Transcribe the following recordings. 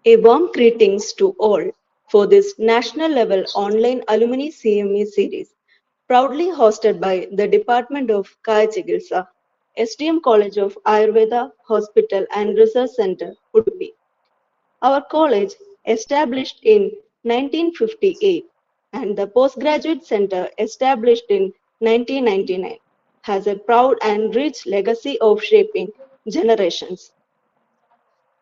A warm greetings to all for this national level online alumni CME series, proudly hosted by the Department of Kaya Chikitsa, SDM College of Ayurveda Hospital and Research Center, Udupi. Our college, established in 1958, and the Postgraduate Center, established in 1999, has a proud and rich legacy of shaping generations.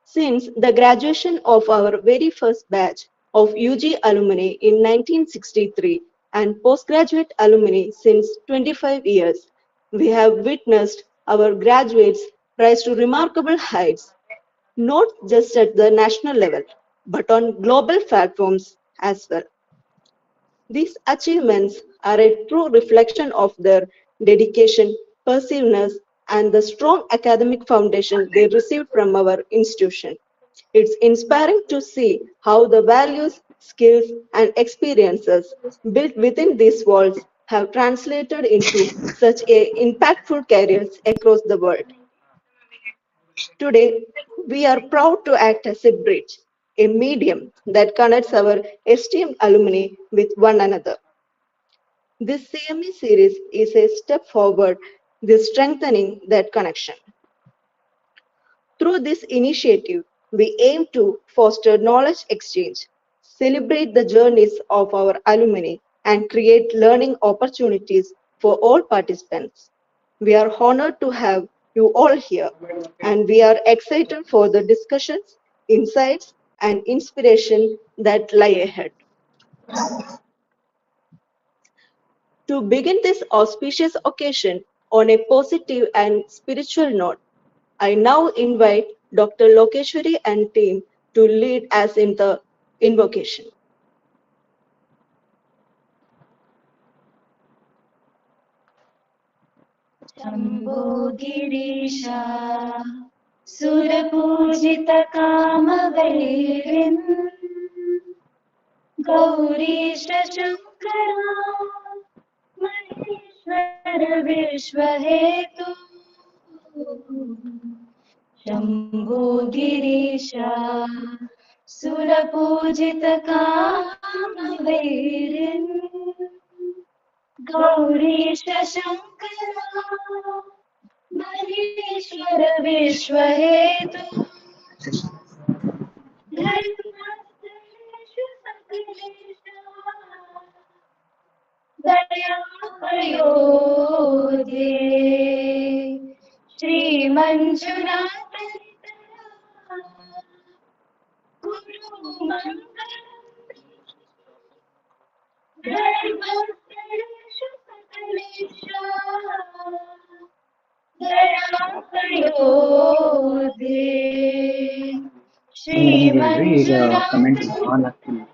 Since the graduation of our very first batch of UG alumni in 1963 and postgraduate alumni since 25 years, we have witnessed our graduates rise to remarkable heights, not just at the national level, but on global platforms as well. These achievements are a true reflection of their dedication, perseverance, and the strong academic foundation they received from our institution. It's inspiring to see how the values, skills, and experiences built within these walls have translated into such impactful careers across the world. Today, we are proud to act as a bridge, a medium that connects our esteemed alumni with one another. This CME series is a step forward in strengthening that connection. Through this initiative, we aim to foster knowledge exchange, celebrate the journeys of our alumni, and create learning opportunities for all participants. We are honored to have you all here, and we are excited for the discussions, insights, and inspiration that lie ahead. To begin this auspicious occasion on a positive and spiritual note, I now invite Dr. Lokeshwari and team to lead us in the invocation. Shambho सुरपूजितकामवैरिन् Gourish Shankara Maheshwar विश्वहेतु Shambho Girisha सुरपूजितकामवैरिन् Gourish Shankara Maheshwar विश्वहेतु धर्मस्थलेषु सकलेषु दयापयोधे Shri Manjunath Guru धर्मस्थलेषु सकलेषु दयापयोधे You will read Shri Manjunath comments on actually.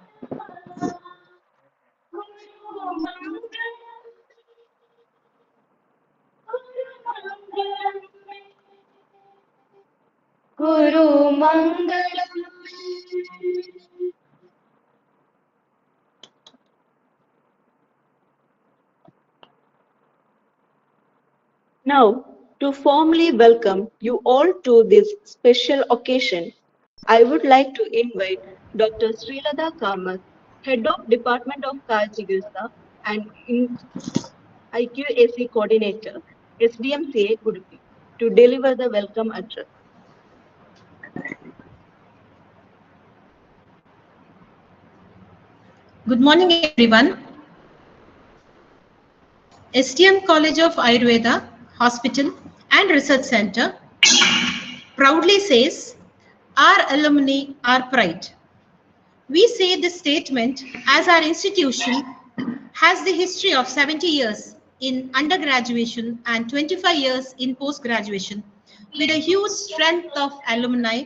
Guru Mangalam Now, to formally welcome you all to this special occasion, I would like to invite Dr. Srilada Kamath, Head of Department of Kaya Chikitsa and IQAC Coordinator, SDMCA Udupi, to deliver the welcome address. Good morning, everyone. STM College of Ayurveda Hospital and Research Center proudly says, our alumni are pride. We say this statement as our institution has the history of 70 years in undergraduation and 25 years in post-graduation, with a huge strength of alumni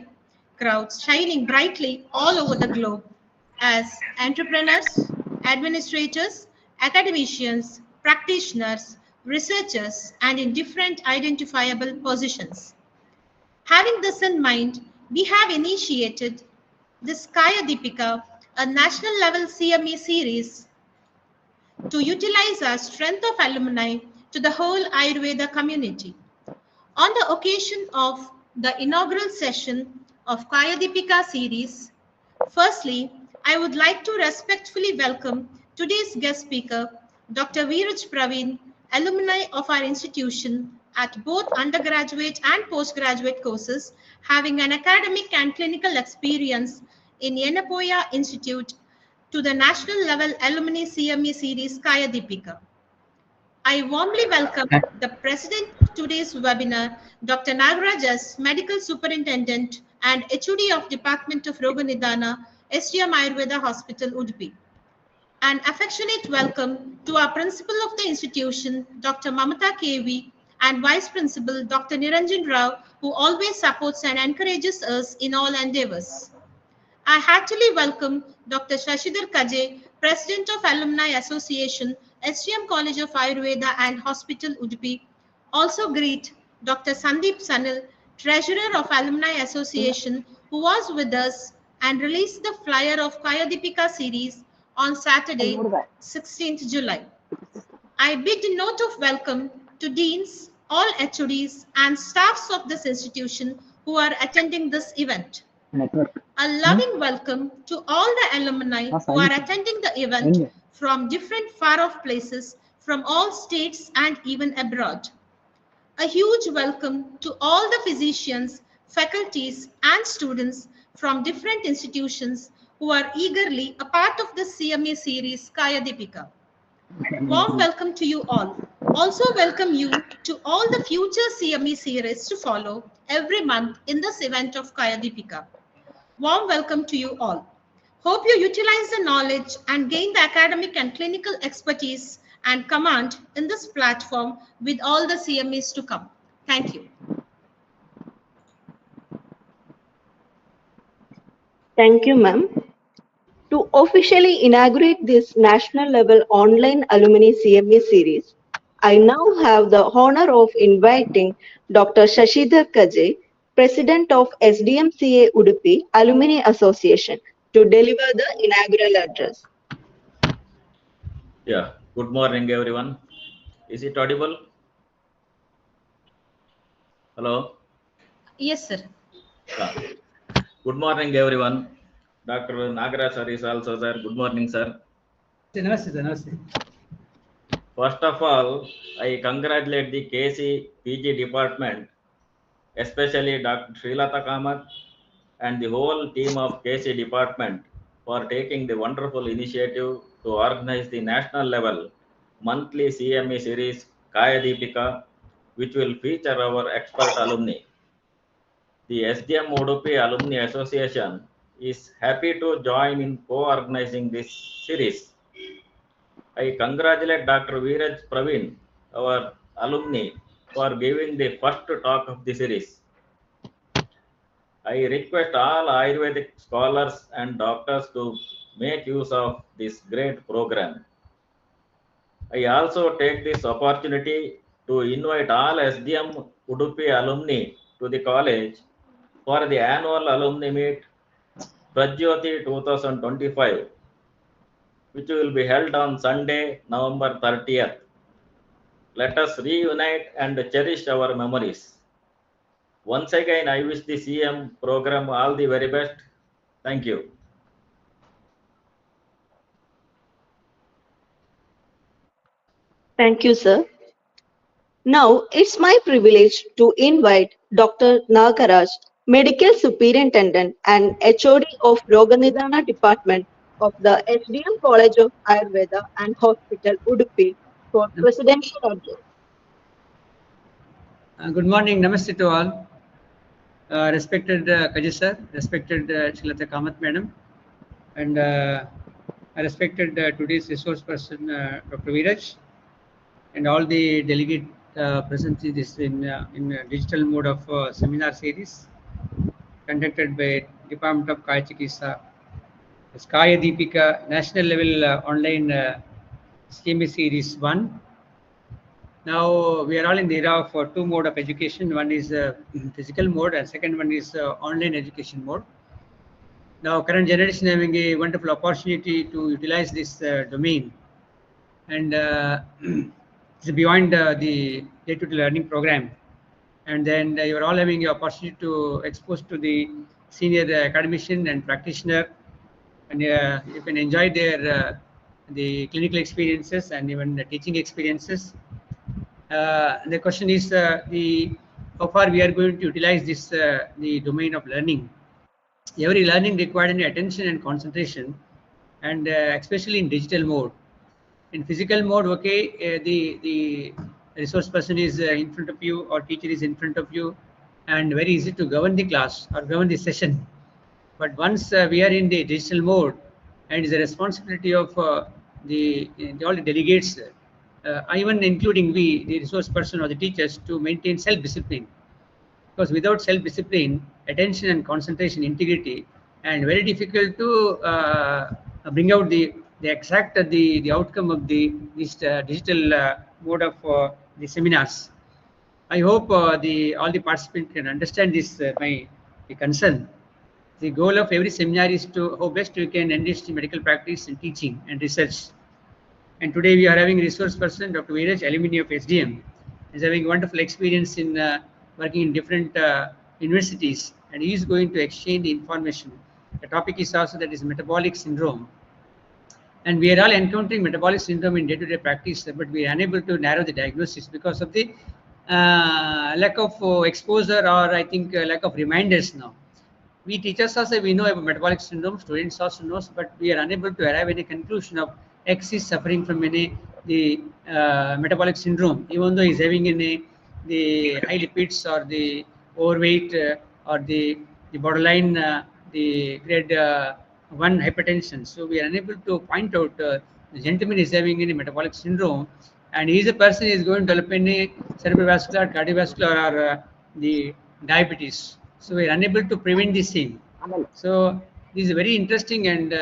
crowds shining brightly all over the globe as entrepreneurs, administrators, academicians, practitioners, researchers, and in different identifiable positions. Having this in mind, we have initiated this Kaya Deepika, a national level CME series to utilize our strength of alumni to the whole Ayurveda community. On the occasion of the inaugural session of Kaya Deepika series, Firstly, I would like to respectfully welcome today's guest speaker, Dr. Veeraj Praveen, alumni of our institution at both undergraduate and postgraduate courses, having an academic and clinical experience in Yenapoya Institute to the national level alumni CME series Kaya Deepika. I warmly welcome the president of today's webinar, Dr. Nagarajas, Medical Superintendent and HOD of Department of Roganidana, SDM Ayurveda Hospital, Udupi. An affectionate welcome to our principal of the institution, Dr. Mamata KV, and Vice Principal, Dr. Niranjan Rao, who always supports and encourages us in all endeavors. I heartily welcome Dr. Shashidhar Kaje, President of Alumni Association, SGM College of Ayurveda and Hospital, Udupi. Also greet Dr. Sandeep Sanil, Treasurer of Alumni Association, who was with us and released the flyer of Kaya Deepika series on Saturday, 16th July. I bid a note of welcome to deans, all HODs, and staffs of this institution who are attending this event. A loving welcome to all the alumni who are attending the event from different far-off places from all states and even abroad. A huge welcome to all the physicians, faculties, and students from different institutions who are eagerly a part of the CMA series Kaya Deepika. Warm welcome to you all. Also welcome you to all the future CME series to follow every month in this event of Kaya Deepika. Warm welcome to you all. Hope you utilize the knowledge and gain the academic and clinical expertise and command in this platform with all the CMEs to come. Thank you. Thank you, ma'am. To officially inaugurate this national level online alumni CME series, I now have the honor of inviting Dr. Shashidhar Kaje, President of SDMCA Udupi Alumni Association, to deliver the inaugural address. Yeah, good morning, everyone. Is it audible? Hello? Yes, sir. Yeah. Good morning, everyone. Dr. Nagara sir is also there. Good morning, sir. Namaste. First of all, I congratulate the KC PG department, especially Dr. Srilata Kamath and the whole team of KC department for taking the wonderful initiative to organize the national level monthly CME series Kaya Deepika, which will feature our expert alumni. The SDM Udupi Alumni Association is happy to join in co-organizing this series. I congratulate Dr. Veeraj Praveen, our alumni, for giving the first talk of the series. I request all Ayurvedic scholars and doctors to make use of this great program. I also take this opportunity to invite all SDM Udupi alumni to the college for the annual alumni meet Prajyoti 2025, which will be held on Sunday, November 30th. Let us reunite and cherish our memories. Once again, I wish the CM program all the very best. Thank you. Thank you, sir. Now, it's my privilege to invite Dr. Nagaraj, Medical Superintendent and HOD of Roganidana Department of the SDM College of Ayurveda and Hospital, Udupi, for presidential address. Good morning, namaste to all. Respected Kaji sir, respected Srilata Kamath madam, and I respected today's resource person Dr. Veeraj, and all the delegate present in this in digital mode of seminar series conducted by Department of Kaya Chikitsa, Kaya Deepika National Level Online CME Series 1. Now we are all in the era of two mode of education. One is physical mode, and second one is online education mode. Now current generation having a wonderful opportunity to utilize this domain, and it's beyond the day-to-day learning program. And then you are all having the opportunity to expose to the senior academician and practitioner and you can enjoy their the clinical experiences and even the teaching experiences. The question is the how far we are going to utilize this the domain of learning. Every learning required any attention and concentration, and especially in digital mode. In physical mode, okay, the resource person is in front of you or teacher is in front of you, and very easy to govern the class or govern the session. But once we are in the digital mode, and it's the responsibility of all the delegates, even including we, the resource person or the teachers, to maintain self-discipline, because without self-discipline, attention and concentration, integrity, and very difficult to bring out the exact the outcome of the this digital mode of the seminars. I hope the all the participants can understand this my the concern. The goal of every seminar is to how best we can enrich the medical practice and teaching and research. And today we are having resource person, Dr. Veeraj, alumni of SDM, is having wonderful experience in working in different universities, and he is going to exchange the information. The topic is also that is metabolic syndrome, and we are all encountering metabolic syndrome in day-to-day practice, but we are unable to narrow the diagnosis because of the lack of exposure, or I think lack of reminders now. We teachers also we know about metabolic syndrome, students also knows, but we are unable to arrive at a conclusion of X is suffering from any the metabolic syndrome, even though he's having any the high lipids or the overweight or the borderline the grade 1 hypertension. So we are unable to point out the gentleman is having any metabolic syndrome, and he is a person is going to develop any cerebrovascular, cardiovascular, or the diabetes. So we are unable to prevent this thing. So this is very interesting, and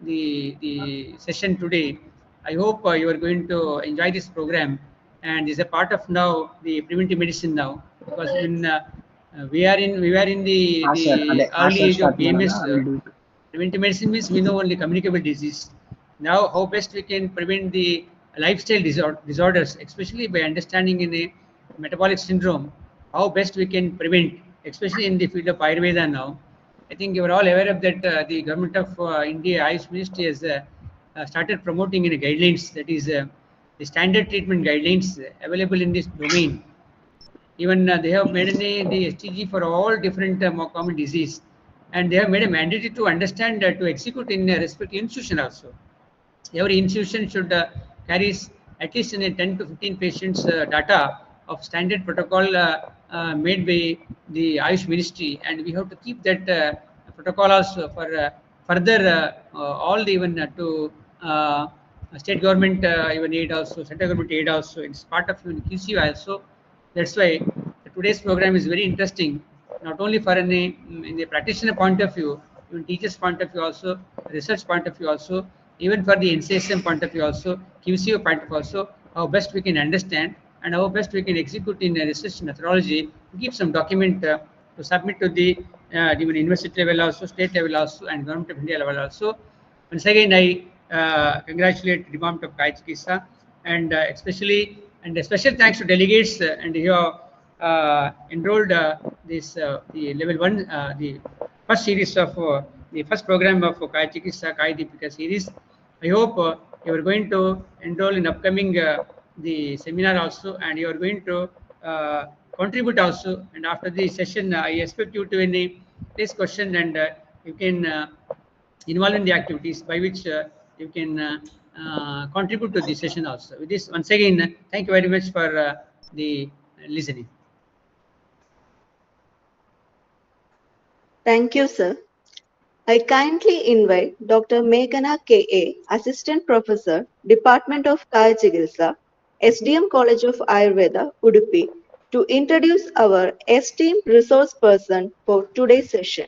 the session today. I hope you are going to enjoy this program, and is a part of now the preventive medicine now, because when we are in the early age of PMS. Preventive medicine means we know only communicable disease. Now, how best we can prevent the lifestyle disorders, especially by understanding in a metabolic syndrome, how best we can prevent, especially in the field of Ayurveda now. I think you are all aware of that the government of India, Ayush Ministry has started promoting in a guidelines, that is the standard treatment guidelines available in this domain. Even they have made the STG for all different common disease, and they have made a mandatory to understand to execute in a respective institution also. Every institution should carries at least in a 10 to 15 patients data of standard protocol made by the Ayush Ministry, and we have to keep that protocol also for further all the even to state government even aid also, central government aid also. It's part of even QC also. That's why today's program is very interesting, not only for in the practitioner point of view, even teachers point of view also, research point of view also, even for the NCSM point of view also, QCO point of view also, how best we can understand and how best we can execute in a research methodology, give some document to submit to the even university level also, state level also, and government of India level also. Once again, I congratulate the Department of Kaya Chikitsa, and especially and a special thanks to delegates and who have enrolled this the level 1 the first series of the first program of Kaya Chikitsa Kaya Deepika series. I hope you are going to enroll in upcoming the seminar also, and you are going to contribute also. And after the session, I expect you to any this question, and you can involve in the activities by which you can contribute to the session also. With this, once again, thank you very much for the listening. Thank you, sir. I kindly invite Dr. Meghana K.A., Assistant Professor, Department of Kaya Chikitsa, SDM College of Ayurveda, Udupi, to introduce our esteemed resource person for today's session.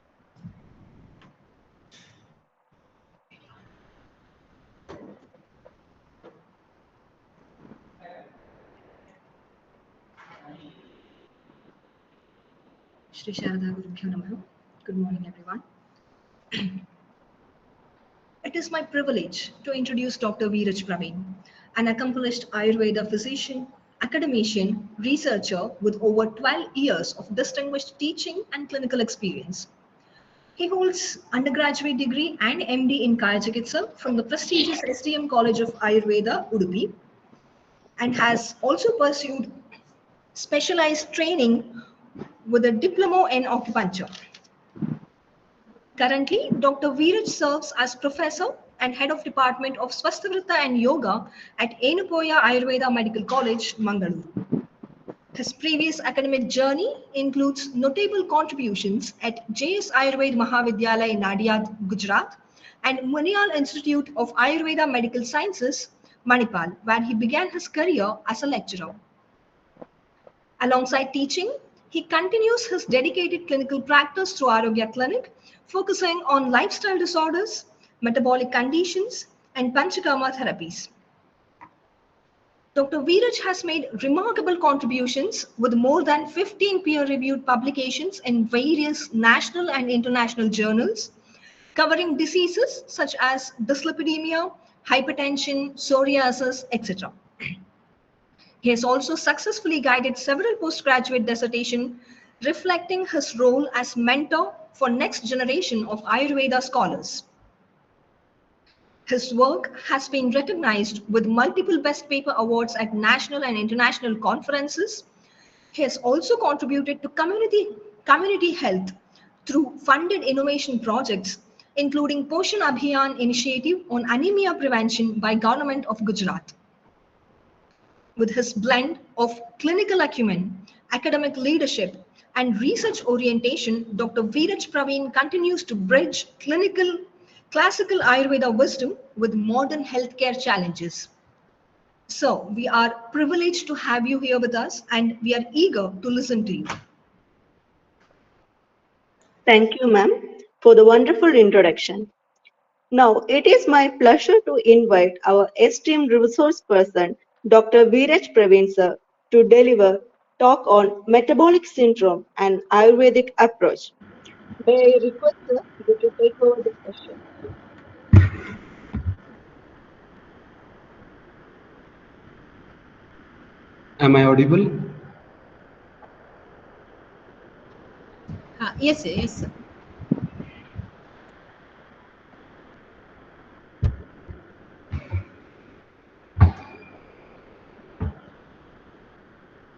Shri Sharada Gurubhyo Namaha. Good morning, everyone. It is my privilege to introduce Dr. Veeraj Praveen, an accomplished Ayurveda physician, academician, researcher with over 12 years of distinguished teaching and clinical experience. He holds undergraduate degree and MD in Kaya Chikitsa from the prestigious SDM College of Ayurveda, Udupi, and has also pursued specialized training with a diploma in acupuncture. Currently, Dr. Veeraj serves as professor and head of Department of Swastavrita and Yoga at Enupoya Ayurveda Medical College, Mangaluru. His previous academic journey includes notable contributions at JS Ayurveda Mahavidyalaya, Nadiad, Gujarat, and Munial Institute of Ayurveda Medical Sciences, Manipal, where he began his career as a lecturer. Alongside teaching, he continues his dedicated clinical practice through Arogya Clinic, focusing on lifestyle disorders, metabolic conditions, and Panchakarma therapies. Dr. Veeraj has made remarkable contributions with more than 15 peer-reviewed publications in various national and international journals, covering diseases such as dyslipidemia, hypertension, psoriasis, etc. He has also successfully guided several postgraduate dissertations, reflecting his role as mentor for next generation of Ayurveda scholars. His work has been recognized with multiple Best Paper awards at national and international conferences. He has also contributed to community health through funded innovation projects, including Poshan Abhiyan initiative on anemia prevention by Government of Gujarat. With his blend of clinical acumen, academic leadership, and research orientation, Dr. Veeraj Praveen continues to bridge classical Ayurveda wisdom with modern healthcare challenges. So, we are privileged to have you here with us and we are eager to listen to you. Thank you, ma'am, for the wonderful introduction. Now, it is my pleasure to invite our esteemed resource person, Dr. Veeraj Praveen sir, to deliver talk on metabolic syndrome and Ayurvedic approach. May I request sir you to take over the session? Am I audible? Yes, yes.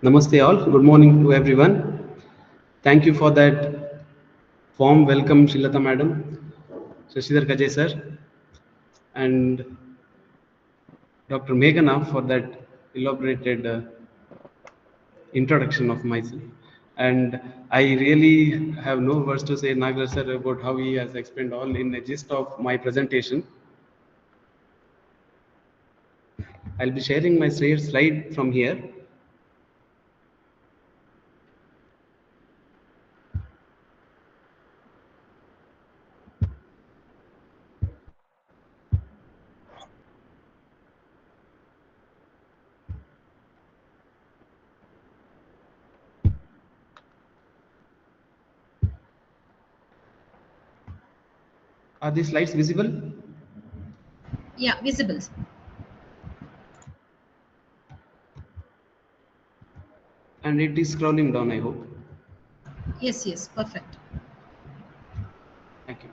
Namaste all. Good morning to everyone. Thank you for that warm welcome, Shilata Madam, Shashidhar Kajay sir, and Dr. Meghana for that elaborated introduction of myself. And I really have no words to say, Nagar sir, about how he has explained all in the gist of my presentation. I'll be sharing my slide from here. Are these slides visible? Yeah, visible. And it is scrolling down, I hope. Yes, yes, perfect. Thank you.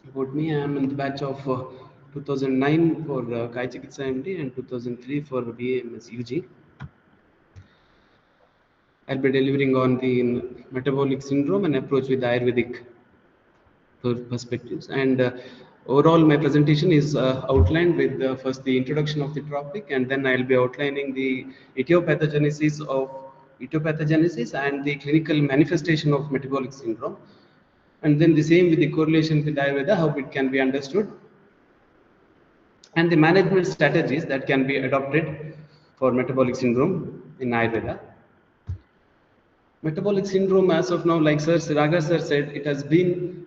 About me, I am in the batch of 2009 for Kai Chikitsa MD and 2003 for BAMS UG. I'll be delivering on the metabolic syndrome and approach with Ayurvedic perspectives. And overall, my presentation is outlined with first the introduction of the topic, and then I'll be outlining the etiopathogenesis and the clinical manifestation of metabolic syndrome. And then the same with the correlation with Ayurveda, how it can be understood, and the management strategies that can be adopted for metabolic syndrome in Ayurveda. Metabolic syndrome, as of now, like Sir Siraga sir said, it has been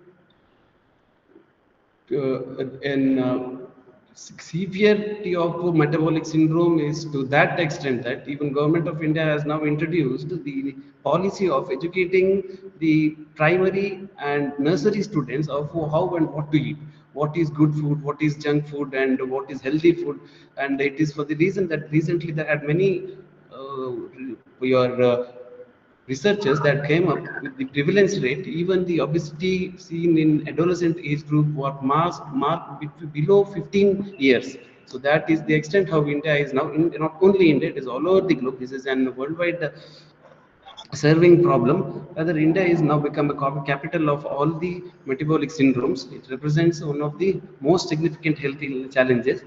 severity of metabolic syndrome is to that extent that even Government of India has now introduced the policy of educating the primary and nursery students of how and what to eat, what is good food, what is junk food, and what is healthy food. And it is for the reason that recently there had many your researchers that came up with the prevalence rate, even the obesity seen in adolescent age group was marked below 15 years. So that is the extent how India is now, not only India, it is all over the globe. This is an worldwide serving problem. Rather, India is now become a capital of all the metabolic syndromes. It represents one of the most significant health challenges.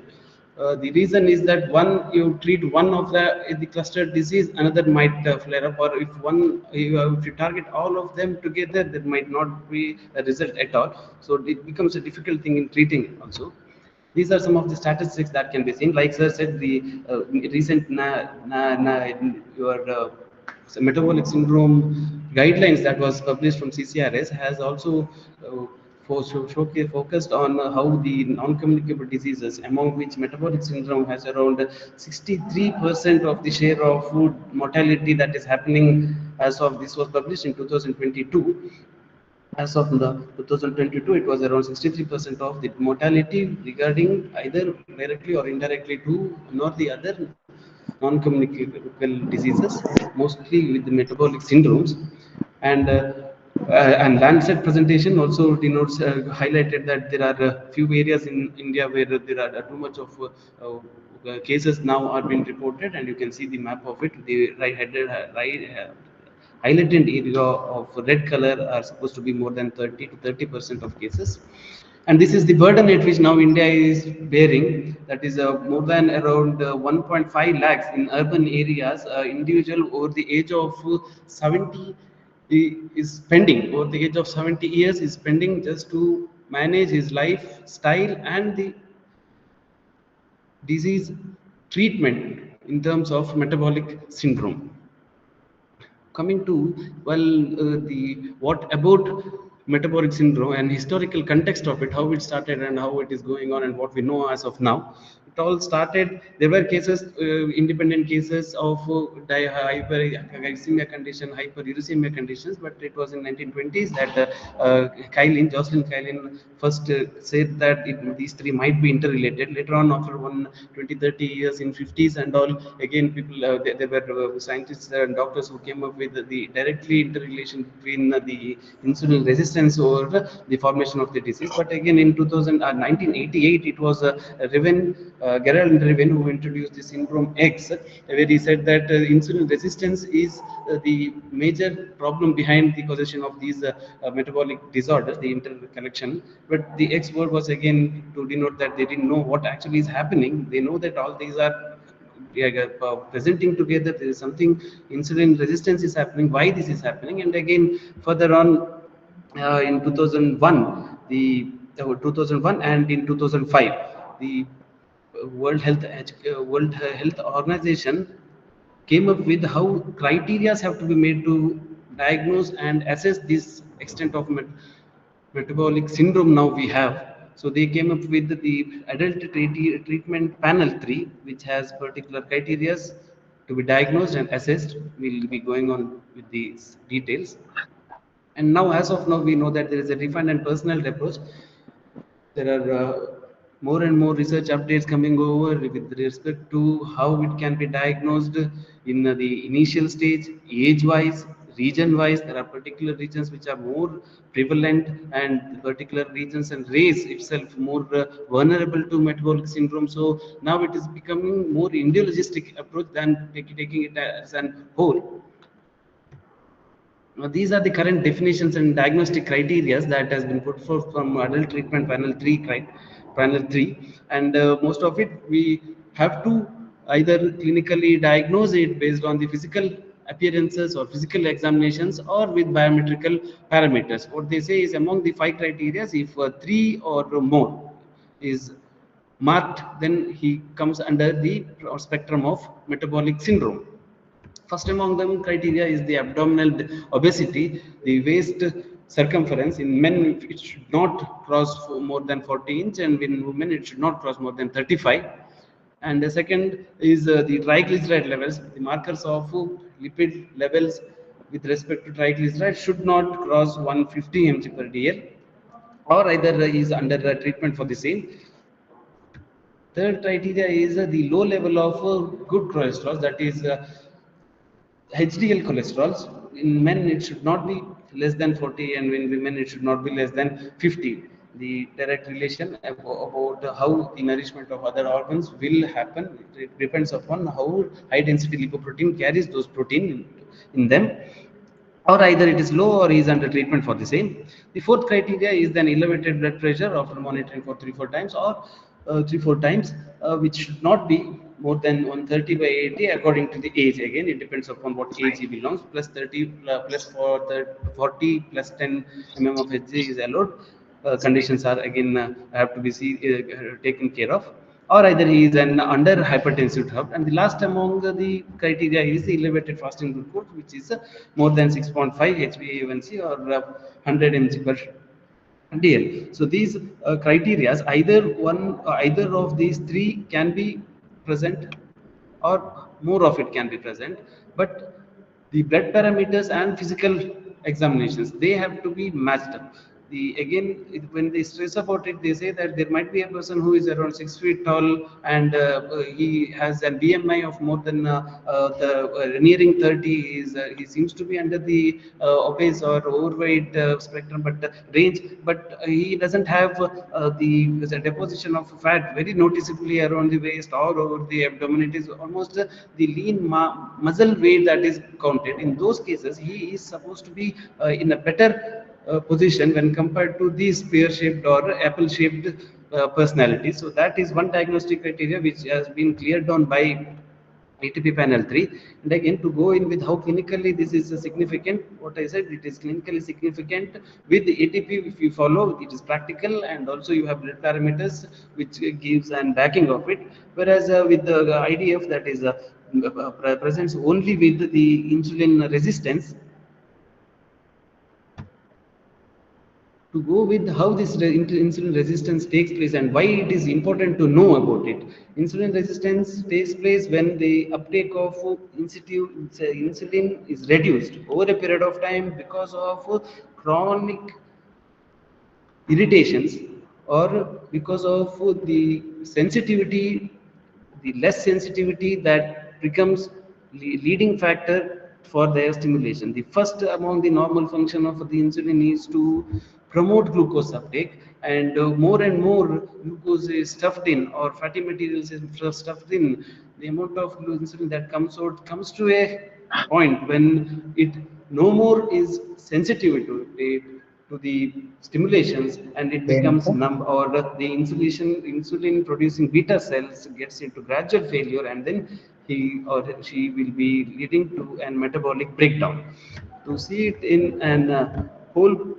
The reason is that one, you treat one of the clustered disease, another might flare up, or if you target all of them together, there might not be a result at all. So it becomes a difficult thing in treating it also. These are some of the statistics that can be seen. Like sir said, the recent your metabolic syndrome guidelines that was published from CCRS has also focused on how the non-communicable diseases, among which metabolic syndrome has around 63% of the share of food mortality that is happening. As of this was published in 2022. As of the 2022, it was around 63% of the mortality regarding either directly or indirectly to nor the other non-communicable diseases, mostly with the metabolic syndromes. And and Lancet presentation also denotes highlighted that there are a few areas in India where there are too much of cases now are being reported, and you can see the map of it. The highlighted area of red color are supposed to be more than 30 to 30% of cases. And this is the burden at which now India is bearing. That is more than around 1.5 lakhs in urban areas. Individual over the age of 70 is spending, over the age of 70 years is spending just to manage his lifestyle and the disease treatment in terms of metabolic syndrome. Coming to, well, the what about metabolic syndrome and historical context of it, how it started and how it is going on and what we know as of now. It all started, there were cases, independent cases of hyperglycemia condition, hyperuricemia conditions, but it was in 1920s that Jocelyn Kailin first said that these three might be interrelated. Later on, after 20-30 years in 50s and all, again people, there were scientists and doctors who came up with the directly interrelation between the insulin resistance or the formation of the disease. But again in 1988, it was Gerald Reven who introduced the syndrome X, where he said that insulin resistance is the major problem behind the causation of these metabolic disorders, the interconnection. But the X word was again to denote that they didn't know what actually is happening. They know that all these are presenting together. There is something, insulin resistance is happening, why this is happening. And again further on in 2001 and in 2005, the World Health Organization came up with how criteria have to be made to diagnose and assess this extent of metabolic syndrome now we have. So they came up with the adult treatment panel 3, which has particular criteria to be diagnosed and assessed. We'll be going on with these details. And now, as of now, we know that there is a refined and personal approach. There are more and more research updates coming over with respect to how it can be diagnosed in the initial stage, age-wise, region-wise. There are particular regions which are more prevalent, and particular regions and race itself more vulnerable to metabolic syndrome. So now it is becoming more individualistic approach than taking it as an whole. Now, these are the current definitions and diagnostic criteria that has been put forth from adult treatment panel 3, and most of it we have to either clinically diagnose it based on the physical appearances or physical examinations or with biometrical parameters. What they say is among the 5 criteria, if 3 or more is marked, then he comes under the spectrum of metabolic syndrome. First among them criteria is the abdominal obesity. The waist circumference in men, it should not cross more than 40 inch, and in women it should not cross more than 35. And the second is the triglyceride levels. The markers of lipid levels with respect to triglyceride should not cross 150 mg per dl, or either is under treatment for the same. Third criteria is the low level of good cholesterol, that is HDL cholesterol. in men it should not be less than 40, and in women it should not be less than 50. The direct relation about how the nourishment of other organs will happen, it depends upon how high density lipoprotein carries those protein in them, or either it is low or he is under treatment for the same. The fourth criteria is then elevated blood pressure after monitoring for 3-4 times, or 3-4 times, which should not be more than 130/80 according to the age. Again, it depends upon what age he belongs. Plus 30 plus 40 plus 10 mm of Hg is allowed. Conditions are again have to be taken care of, or either he is an under hypertensive heart. And the last among the criteria is the elevated fasting glucose, which is more than 6.5 HbA1c or 100 mg per DL. So these criteria, either of these three can be present, or more of it can be present, but the blood parameters and physical examinations, they have to be matched up. Again, when they stress about it, they say that there might be a person who is around 6 feet tall, and he has a BMI of more than nearing 30. He seems to be under the obese or overweight spectrum, but range, but he doesn't have the deposition of fat very noticeably around the waist or over the abdomen. It is almost the lean muscle weight that is counted. In those cases, he is supposed to be in a better position when compared to these pear-shaped or apple-shaped personalities. So that is one diagnostic criteria which has been cleared down by ATP panel 3. And again, to go in with how clinically this is significant, what I said, it is clinically significant with the ATP. If you follow, it is practical, and also you have blood parameters which gives and backing of it. Whereas with the IDF, that is presents only with the insulin resistance. To go with how this insulin resistance takes place and why it is important to know about it. Insulin resistance takes place when the uptake of insulin is reduced over a period of time because of chronic irritations, or because of the sensitivity, the less sensitivity that becomes leading factor for their stimulation. The first among the normal function of the insulin is to promote glucose uptake, and more and more glucose is stuffed in, or fatty materials is stuffed in, the amount of insulin that comes out comes to a point when it no more is sensitive to the stimulations, and it becomes numb, or the insulin producing beta cells gets into gradual failure, and then he or she will be leading to an metabolic breakdown. To see it in an whole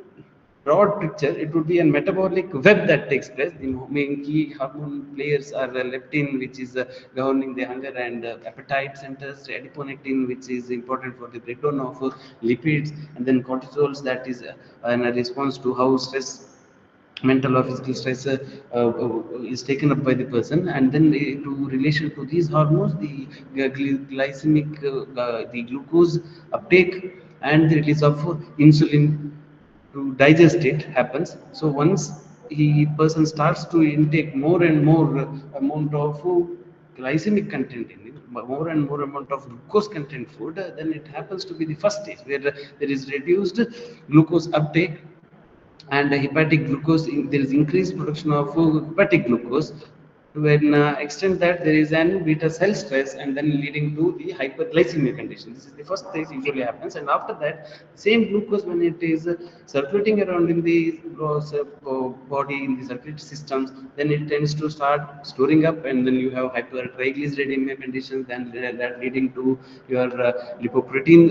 broad picture, it would be a metabolic web that takes place. The main key hormone players are leptin, which is governing the hunger and appetite centers, adiponectin, which is important for the breakdown of lipids, and then cortisols, that is in a response to how stress, mental or physical stress is taken up by the person. And then to relation to these hormones, the glycemic, the glucose uptake and the release of insulin to digest it happens. So once person starts to intake more and more amount of glycemic content in it, more and more amount of glucose content food, then it happens to be the first stage where there is reduced glucose uptake and hepatic glucose. There is increased production of hepatic glucose to an extent that there is an beta cell stress, and then leading to the hyperglycemia condition. This is the first stage usually happens, and after that, same glucose, when it is circulating around in the body, in the circulatory systems, then it tends to start storing up, and then you have hypertriglyceridemia conditions, then that leading to your lipoprotein,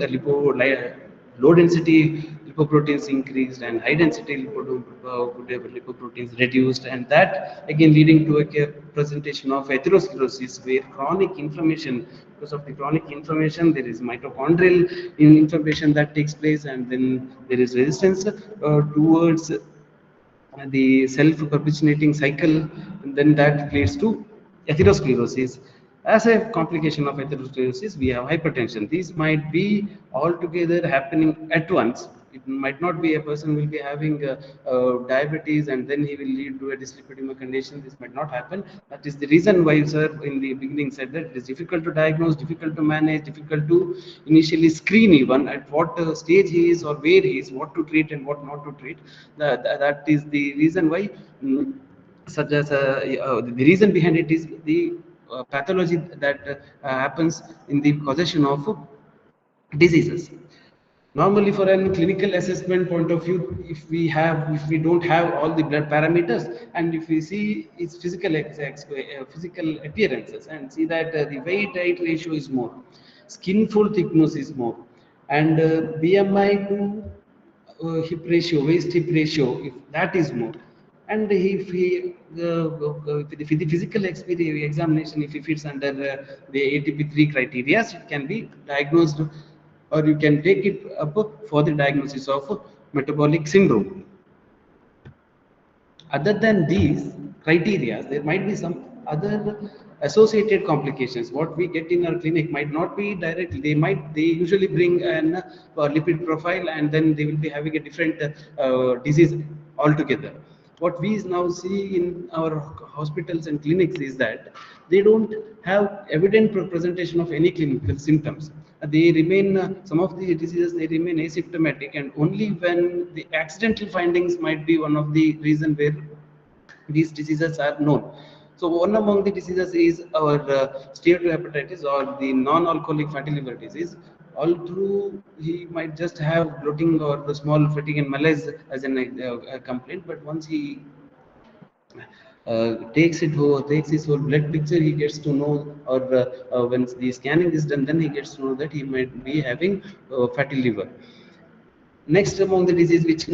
low density lipoproteins increased and high density lipoproteins reduced, and that again leading to a presentation of atherosclerosis, where chronic inflammation, because of the chronic inflammation, there is mitochondrial inflammation that takes place, and then there is resistance towards the self-perpetuating cycle, and then that leads to atherosclerosis. As a complication of atherosclerosis, we have hypertension. These might be all together happening at once It might not be a person will be having diabetes and then he will lead to a dyslipidemia condition. This might not happen. That is the reason why sir in the beginning said that it is difficult to diagnose, difficult to manage, difficult to initially screen even at what stage he is or where he is, what to treat and what not to treat. That is the reason why. Such as the reason behind it is the pathology that happens in the possession of diseases. Normally, for a clinical assessment point of view, if we don't have all the blood parameters, and if we see its physical appearances, and see that the weight height ratio is more, skin fold thickness is more, and BMI to hip ratio, waist hip ratio, if that is more, and if he if the physical examination, if he fits under the ATP3 criteria, it can be diagnosed, or you can take it up for the diagnosis of metabolic syndrome. Other than these criteria, there might be some other associated complications. What we get in our clinic might not be directly. They usually bring an lipid profile, and then they will be having a different disease altogether. What we now see in our hospitals and clinics is that they don't have evident presentation of any clinical symptoms. They remain, some of the diseases, they remain asymptomatic, and only when the accidental findings might be one of the reason where these diseases are known. So one among the diseases is our steatohepatitis, or the non-alcoholic fatty liver disease. Although he might just have bloating or the small fatigue and malaise as a complaint, but once he takes his whole blood picture, he gets to know, or when the scanning is done, then he gets to know that he might be having fatty liver. Next among the disease which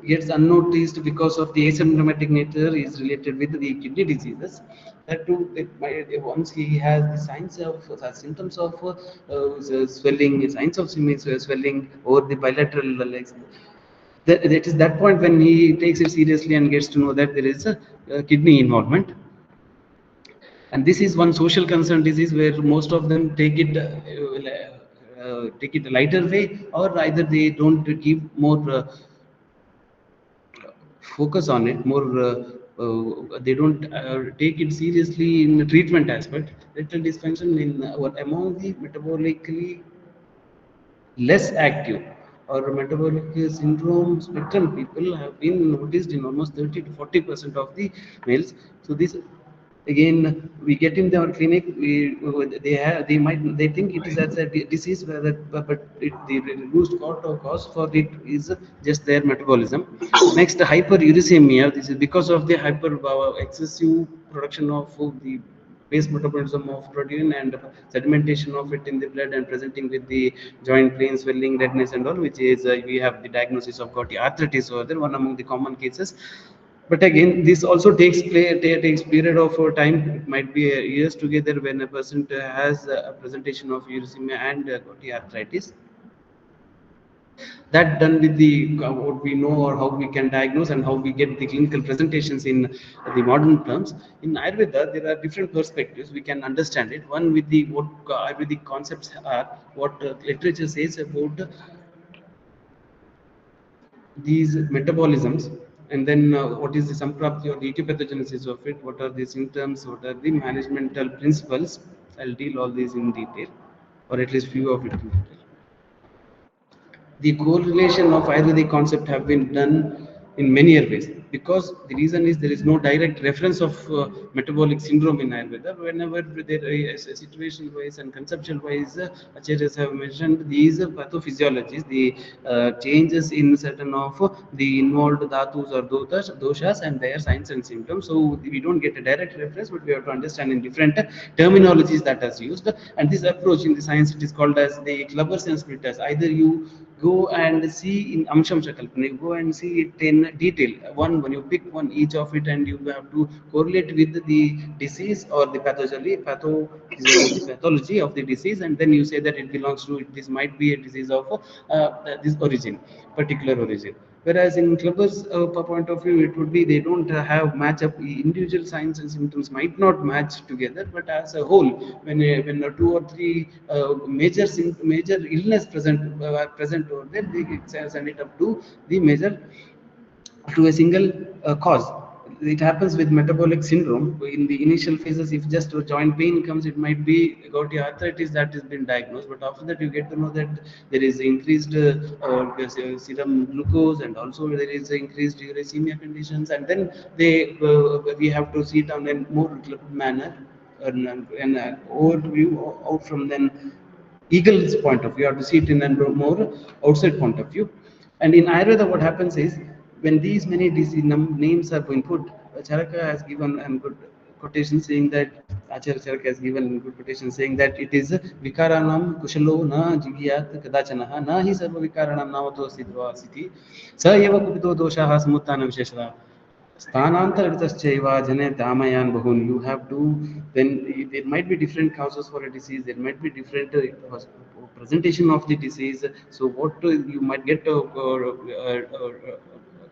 gets unnoticed because of the asymptomatic nature is related with the kidney diseases. That too, once he has the signs of symptoms of swelling, signs of swelling over the bilateral legs, that is that point when he takes it seriously and gets to know that there is a kidney involvement. And this is one social concern disease where most of them take it a lighter way, or either they don't give more focus on it, more they don't take it seriously in the treatment aspect. Erectile dysfunction in among the metabolically less active or metabolic syndrome spectrum people have been noticed in almost 30 to 40% of the males. So this again, we get in our clinic, they think it is as a disease, but the reduced cause for it is just their metabolism. Next, hyperuricemia. This is because of the excessive production of the base metabolism of protein and sedimentation of it in the blood, and presenting with the joint pain, swelling, redness and all, which is we have the diagnosis of gouty arthritis over there, one among the common cases. But again, this also takes period of time. It might be years together when a person has a presentation of uricemia and gouty arthritis. That done with the what we know, or how we can diagnose and how we get the clinical presentations in the modern terms. In Ayurveda, there are different perspectives. We can understand it. One with the what Ayurvedic concepts are, what literature says about these metabolisms, and then what is the samprapti or the etiopathogenesis of it, what are the symptoms, what are the managemental principles. I'll deal all these in detail, or at least few of it in detail. The correlation of Ayurvedic concept have been done in many ways, because the reason is there is no direct reference of metabolic syndrome in Ayurveda. Whenever there is a situation wise and conceptual wise, acharyas have mentioned these pathophysiologies, the changes in certain of the involved dhatus or doshas and their signs and symptoms. So we don't get a direct reference, but we have to understand in different terminologies that is used. And this approach in the science, it is called as the clubbers and splitters. Either you go and see in Amshamsha Kalpana, you go and see it in detail. When you pick one each of it, and you have to correlate with the disease or the pathology of the disease, and then you say that it belongs to, this might be a disease of this origin, particular origin. Whereas in Clubber's point of view, it would be they don't have match up. Individual signs and symptoms might not match together, but as a whole, when two or three major illness are present over there, they send it up to the major to a single cause. It happens with metabolic syndrome. In the initial phases, if just a joint pain comes, it might be gouty arthritis that has been diagnosed. But after that, you get to know that there is increased serum glucose, and also there is increased uremia conditions. And then we have to see it on a more manner and overview out from then eagle's point of view. You have to see it in a more outside point of view. And in Ayurveda, what happens is when these many disease names are being put, Charaka has given a good quotation saying that Acharya Charaka has given good quotation saying that it is Vikaranam Kushalo na Jigyat Kadachanaha na hi sarva Vikaranam navato sidva siti sa eva kupito doshaha samuttana visheshara. Sthanantaritaschaiva jane damayan bahun. You have to, then there might be different causes for a disease, there might be different presentation of the disease. So what you might get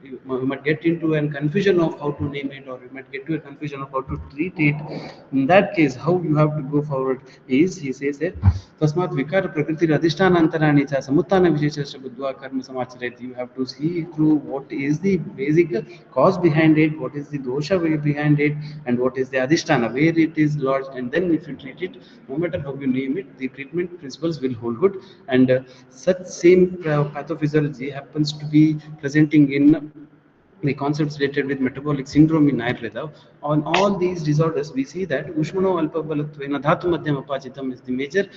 you might get into a confusion of how to name it, or you might get to a confusion of how to treat it. In that case, how you have to go forward is, he says that tasmat vikara prakriti adhishtanantarani cha samuttana visheshasya buddhva karma samachareti. You have to see through what is the basic cause behind it, what is the dosha behind it, and what is the adhisthana, where it is lodged, and then if you treat it, no matter how you name it, the treatment principles will hold good. And such same pathophysiology happens to be presenting in the concepts related with metabolic syndrome in Ayurveda. On all these disorders, we see that Ushmano Alpabalattvena Dhatu Madhyam Apachitam is the major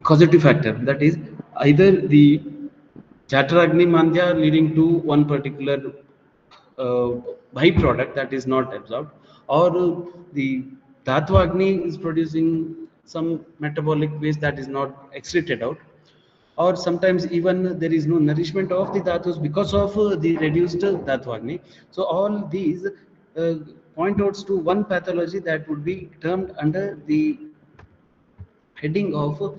causative factor. That is either the Chaturagni Mandya leading to one particular byproduct that is not absorbed, or the Dhatu Agni is producing some metabolic waste that is not excreted out, or sometimes even there is no nourishment of the dhatus because of the reduced dhatu agni. So all these point out to one pathology that would be termed under the heading of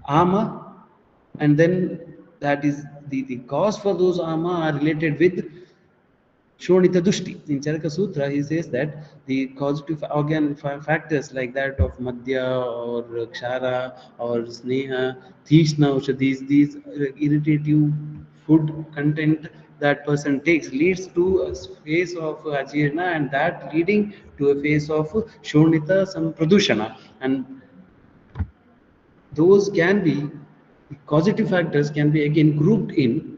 ama, and then that is the cause for those ama are related with Shonita Dushti. In Charaka Sutra, he says that the causative organ factors like that of Madhya or Kshara or Sneha, Thishna, these irritative food content that person takes leads to a phase of Ajirna, and that leading to a phase of Shonita, some Pradushana. And those can be, the causative factors can be again grouped in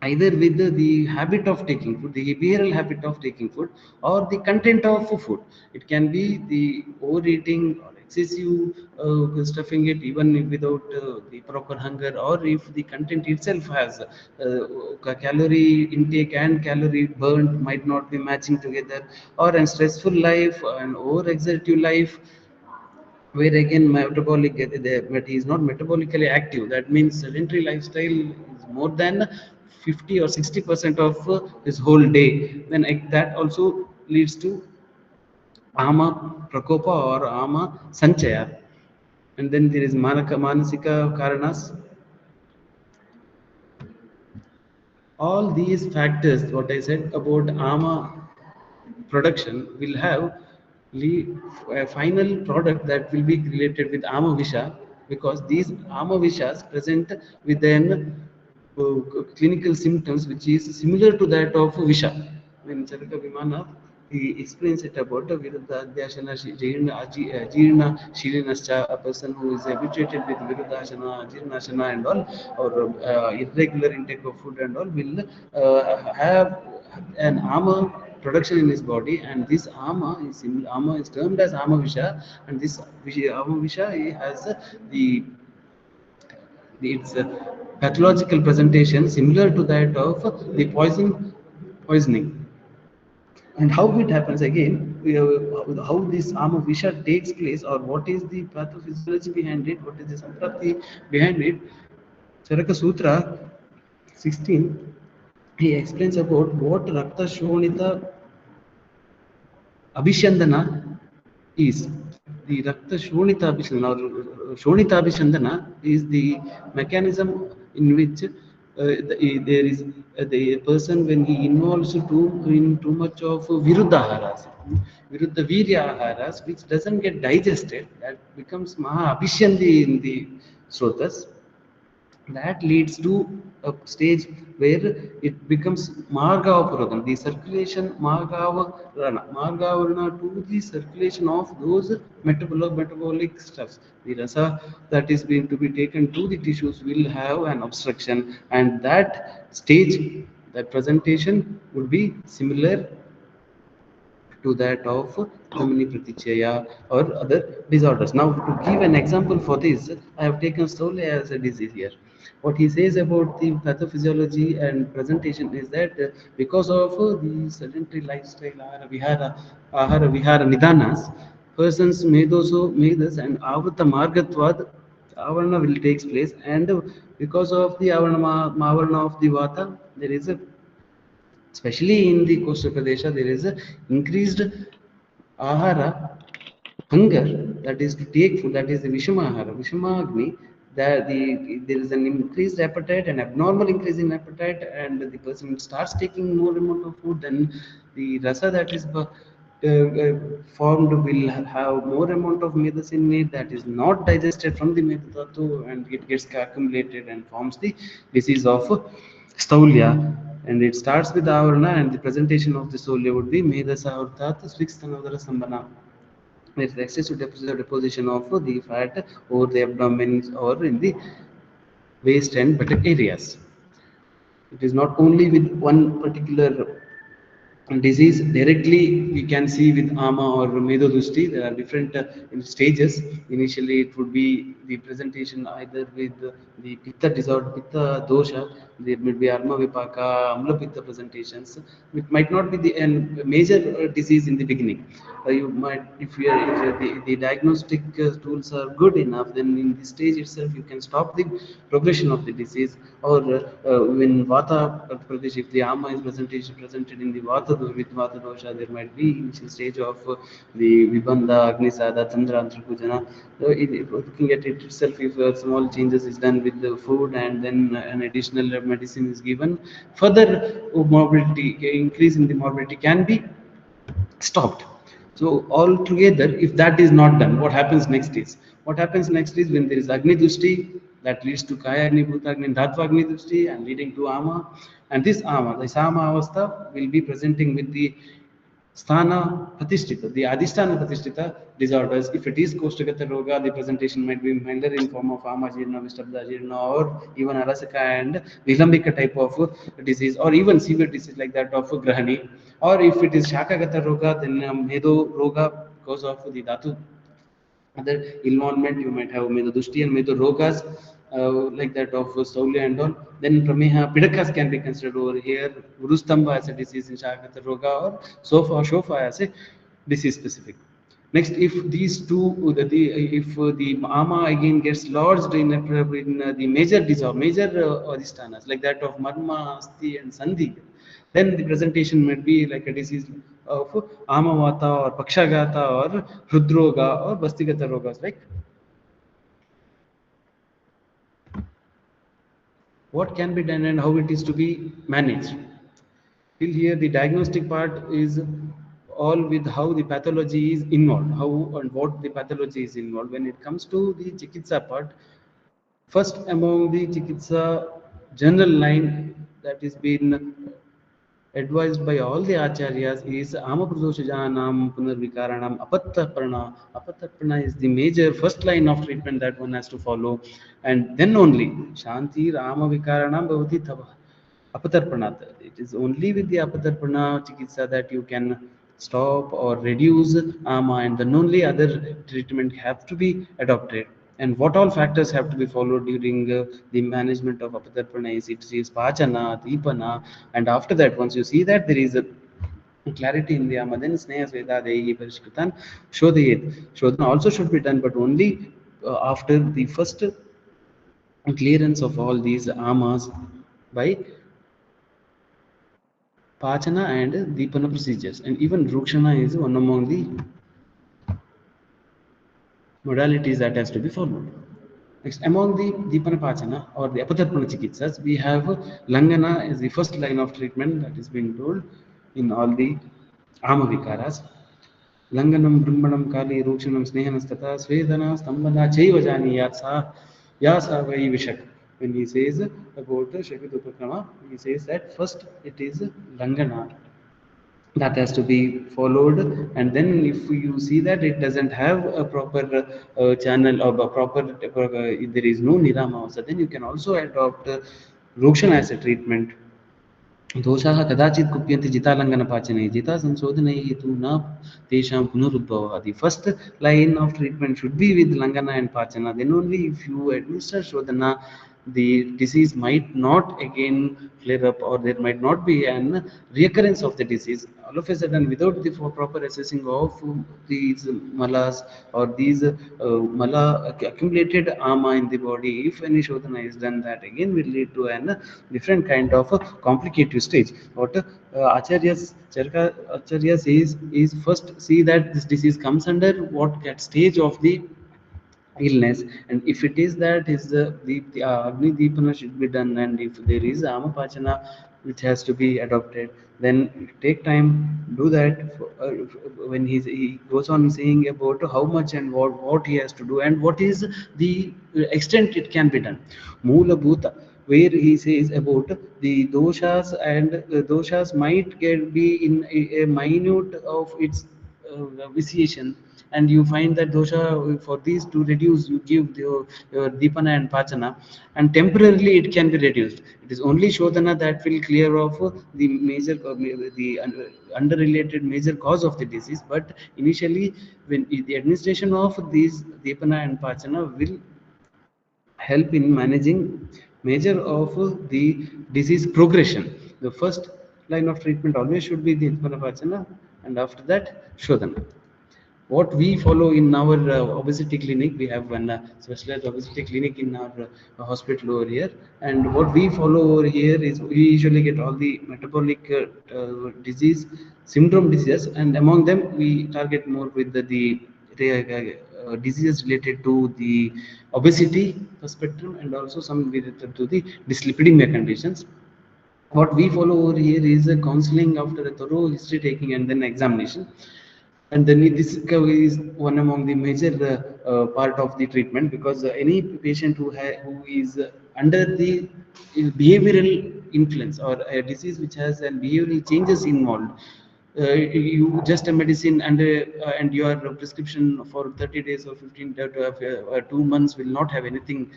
either with the habit of taking food, the behavioral habit of taking food, or the content of food. It can be the overeating or excessive stuffing it even without the proper hunger, or if the content itself has calorie intake and calorie burned might not be matching together, or a stressful life, an over-exertive life, where again metabolic, but he is not metabolically active. That means sedentary lifestyle is more than 50 or 60% of his whole day. Then that also leads to ama prakopa or ama sanchaya. And then there is manasika karanas. All these factors, what I said about ama production, will have a final product that will be related with Amavisha, because these Amavishas present with an clinical symptoms which is similar to that of Visha. When Charaka Vimana, he explains it about Viruddhashana, Jirna, Shilinascha, a person who is habituated with Viruddhashana, Jirnashana and all, or irregular intake of food and all, will have an ama production in his body, and this ama is termed as amavisha, and this amavisha has its pathological presentation similar to that of the poisoning. And how it happens again, how this amavisha takes place, or what is the pathophysiology behind it, what is the samprapti behind it. Charaka Sutra 16, he explains about what Rakta Shonita Abhishandana is. The Rakta Shonita Abhishandana, or Shonita Abhishandana, is the mechanism in which there is the person when he involves too much of viruddha aharas, viruddha virya aharas, which doesn't get digested, that becomes maha abhishyandi in the srotas. That leads to a stage where it becomes margava puradam, the circulation margavarana to the circulation of those metabolic stuffs. The rasa that is going to be taken to the tissues will have an obstruction, and that stage, that presentation would be similar to that of Damini Pratichaya or other disorders. Now, to give an example for this, I have taken solely as a disease here. What he says about the pathophysiology and presentation is that because of the sedentary lifestyle, ahara vihara nidanas, persons medas and avata margatvad, avarna will takes place, and because of the avarna of the vata, there is a, especially in the coastal Pradesha, there is a increased ahara, hunger, that is to take food, that is the Vishama ahara, Vishama Agni, that there is an increased appetite, an abnormal increase in appetite, and the person starts taking more amount of food, then the rasa that is formed will have more amount of medicine in it, that is not digested from the medhatu, and it gets accumulated and forms the disease of Staulia, and it starts with Avarana, and the presentation of the Staulia would be Medasa Urtat Svikstanodara Sambana. There is excessive deposition of the fat over the abdomen or in the waist and buttock areas. It is not only with one particular disease directly we can see with ama or medodusti. There are different stages. Initially it would be the presentation either with the pitta disorder, pitta dosha. There may be arma vipaka, amla pitta presentations. It might not be the major disease in the beginning. You might, if the diagnostic tools are good enough, then in this stage itself you can stop the progression of the disease. Or when vata pradesh, if the ama is presented in the vata with vata dosha, there might be initial stage of the vibandha, agnisada, chandra, antrapujana. So looking at it itself, if small changes is done with the food and then an additional medicine is given, further morbidity, increase in the morbidity can be stopped. So altogether, if that is not done, what happens next is when there is Agni Dushti, that leads to Kaya Agni, Bhuta Agni, Dhatva Agni Dushti, and leading to Ama. And this Ama, the Sama Avastha, will be presenting with the Sthana Pratishtita, the Adhisthana Pratishtita disorders. If it is Koshtagata Roga, the presentation might be milder in form of Amajirna, Vistabdajirna, or even Arasaka and Nilambika type of disease, or even severe disease like that of Grahani. Or if it is Shakagata Roga, then Medo Roga, because of the Dhatu other involvement, you might have Medodushti and Medodogas, like that of Staulia and all. Then Prameha Pidakas can be considered over here, Urustamba as a disease in Shakata Roga, or Shofa as a disease specific. Next, if these two, if the ama again gets lodged in the major disorder, major adhisthanas, like that of Marma, Asti, and Sandhi, then the presentation might be like a disease of Amavata or Pakshagata or Hrudroga or Bastigata Rogas. Like, what can be done and how it is to be managed? Till here, the diagnostic part is all with how the pathology is involved, how and what the pathology is involved. When it comes to the chikitsa part, first among the chikitsa general line that is been advised by all the acharyas is amapradoshjanam punarvikaranam apattaparna. Apattaparna is the major first line of treatment that one has to follow, and then only shanti rama vikaranam bhavati tava apatarpanat. It is only with the apatarpana chikitsa that you can stop or reduce ama, and then only other treatment have to be adopted. And what all factors have to be followed during the management of apatarpana is, it is pachana, deepana, and after that, once you see that there is a clarity in the ama, then sneha sveda dehi parishkritan shodhayet. Shodhana also should be done, but only after the first clearance of all these amas by Pachana and Deepana procedures, and even Rukshana is one among the modalities that has to be followed. Next, among the Deepanapachana or the Apatarpana Chikitsas, we have Langana as the first line of treatment that is being told in all the Amavikaras. Langanam, Brahmanam, Kali, Rukshanam, Snehanastata, Svedana, Stambana, Chaiva Janiyat Sa Vai Vishak. When he says about Shakitupakrama, he says that first it is Langana that has to be followed, and then if you see that it doesn't have a proper channel or a proper there is no nirama also, then you can also adopt Rukshan as a treatment. दोषाः कदाचित् कुप्यन्ते जितालङ्घनपाचने जितासंशोधने हेतु न तेषां पुनरुद्भवः. The first line of treatment should be with Langana and Pachana. Then only if you administer Shodhana, the disease might not again flare up, or there might not be an recurrence of the disease. All of a sudden, without the proper assessing of these malas or these mala accumulated ama in the body, if any Shodhana is done, that again will lead to an different kind of complicated stage. What Acharya says is first see that this disease comes under what stage of the illness, and if it is that is the Agni Deepana should be done, and if there is Amapachana which has to be adopted, then take time, do that. When he goes on saying about how much and what he has to do and what is the extent it can be done. Moola Bhuta, where he says about the doshas, and doshas might be in a minute of its vitiation, and you find that dosha, for these to reduce, you give your Deepana and Pachana, and temporarily it can be reduced. It is only Shodhana that will clear off the major, the underrelated major cause of the disease. But initially, when the administration of these Deepana and Pachana will help in managing major of the disease progression. The first line of treatment always should be the Deepana Pachana, and after that Shodhana. What we follow in our obesity clinic, we have one specialized obesity clinic in our hospital over here, and what we follow over here is we usually get all the metabolic disease syndrome diseases, and among them we target more with diseases related to the obesity spectrum, and also some related to the dyslipidemia conditions. What we follow over here is a counseling after a thorough history taking and then examination. And then this is one among the major part of the treatment, because any patient who is under the behavioral influence or a disease which has an behavioral changes involved, you just a medicine and your prescription for 30 days or 15 2 months will not have anything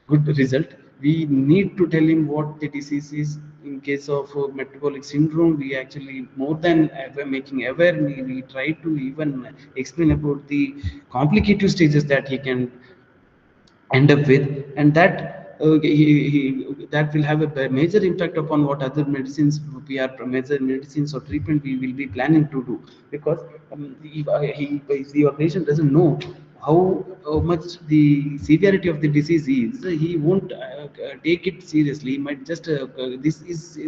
good result. We need to tell him what the disease is. In case of metabolic syndrome, we actually, more than ever making aware, we try to even explain about the complicated stages that he can end up with, and that that will have a major impact upon what other medicines we are major medicines or treatment we will be planning to do. Because if your patient doesn't know how much the severity of the disease is, he won't take it seriously. He might just this is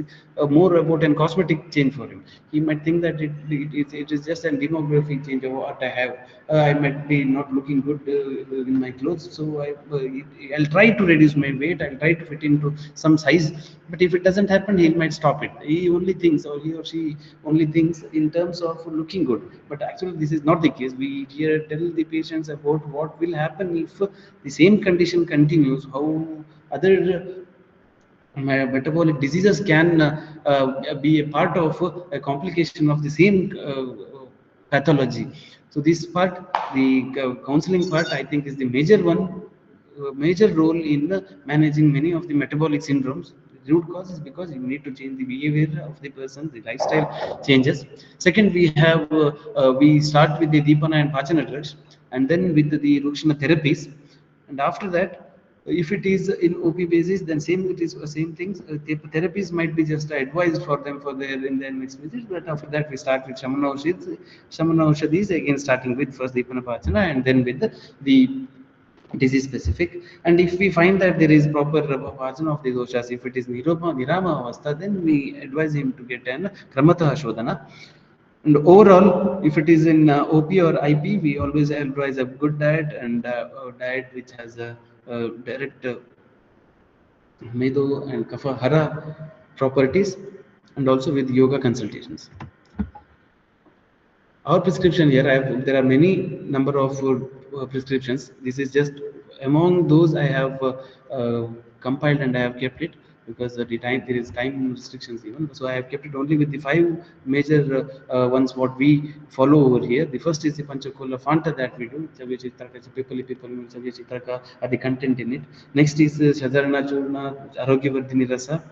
more about an cosmetic change for him. He might think that it is just a demographic change of what I have. I might be not looking good in my clothes, so I'll try to reduce my weight. I'll try to fit into some size. But if it doesn't happen, he might stop it. He only thinks, or he or she only thinks in terms of looking good. But actually, this is not the case. We here tell the patients about what will happen if the same condition continues. How other metabolic diseases can be a part of a complication of the same pathology. So this part, the counseling part, I think is the major one, major role in managing many of the metabolic syndromes. The root cause is because you need to change the behavior of the person, the lifestyle changes. Second, we start with the Deepana and Pachana drugs, and then with the Rukshana therapies, and after that, if it is in OP basis, then it is same things. Therapies might be just advised for them for their next visit, but after that we start with Shamana Aushadhis, again starting with first Deepana Pachana and then with the disease specific. And if we find that there is proper pachana of the doshas, if it is nirama avastha, then we advise him to get an Kramataha Shodhana. And overall, if it is in OP or IP, we always advise a good diet, and a diet which has direct Medo and Kapha Hara properties, and also with yoga consultations. Our prescription here, there are many number of prescriptions. This is just among those I have compiled, and I have kept it because the time, there is time restrictions even. So I have kept it only with the 5 major ones what we follow over here. The first is the Panchakola Fanta that we do, Chavya Chitraka, Pipali Pipali, Chavya Chitraka are the content in it. Next is Shadarana Churna, Arogyavardhini Rasa.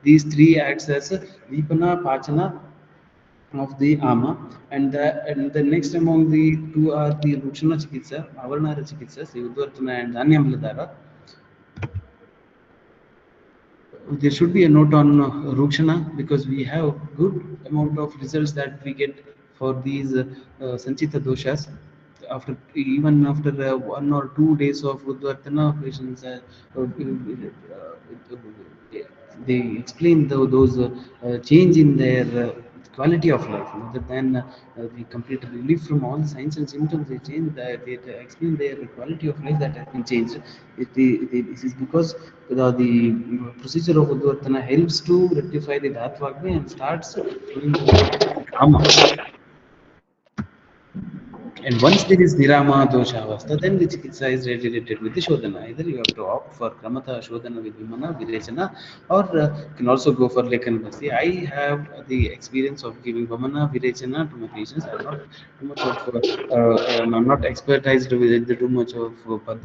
These 3 acts as Deepana, Pachana of the ama, and the next among the 2 are the Rukshana Chikitsa, Avarnara Chikitsa, Udvartana and Dhanyamladhara. There should be a note on Rukshana because we have good amount of results that we get for these Sanchita doshas. Even after 1 or 2 days of Udvartana, patients they explain those change in their quality of life, other than the complete relief from all the signs and symptoms. They change that, they explain their quality of life that has been changed. This is because the procedure of Udvartana helps to rectify the Dhartvagni and starts doing the Kama. And once there is Nirama dosha avastha, then the chikitsa is related with the Shodhana. Either you have to opt for Kramata Shodhana with Vimana, Virechana, or can also go for Lekan Basti. I have the experience of giving Vamana, Virechana to my patients. I'm not too much of, I'm not expertized with too much of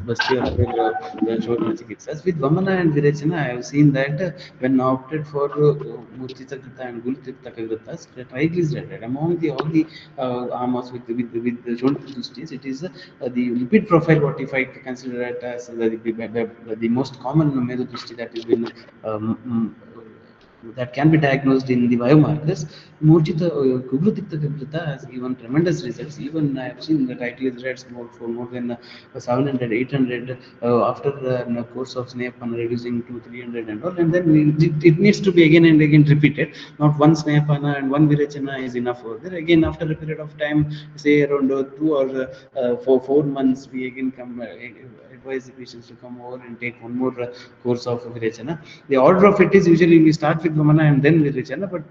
Basti or other Shodhana chikitsas. With Vamana and Virechana, I have seen that when opted for Murchita Krita and Gulchita Kritas, triglyceride among all the amas with the Shonti, it is the lipid profile. What if I consider it as the most common mesodusti that has been that can be diagnosed in the biomarkers. Murjita Kublutikta Kablita has given tremendous results. Even I have seen the triglycerides for more than 700, 800 after a course of Snapana reducing to 300 and all. And then it needs to be again and again repeated. Not one Snapana and one Virechana is enough for there. Again, after a period of time, say around 2 or 4 months, we again come advise the patients to come over and take one more course of Virechana. The order of it is usually we start with Vamana and then Virechana, but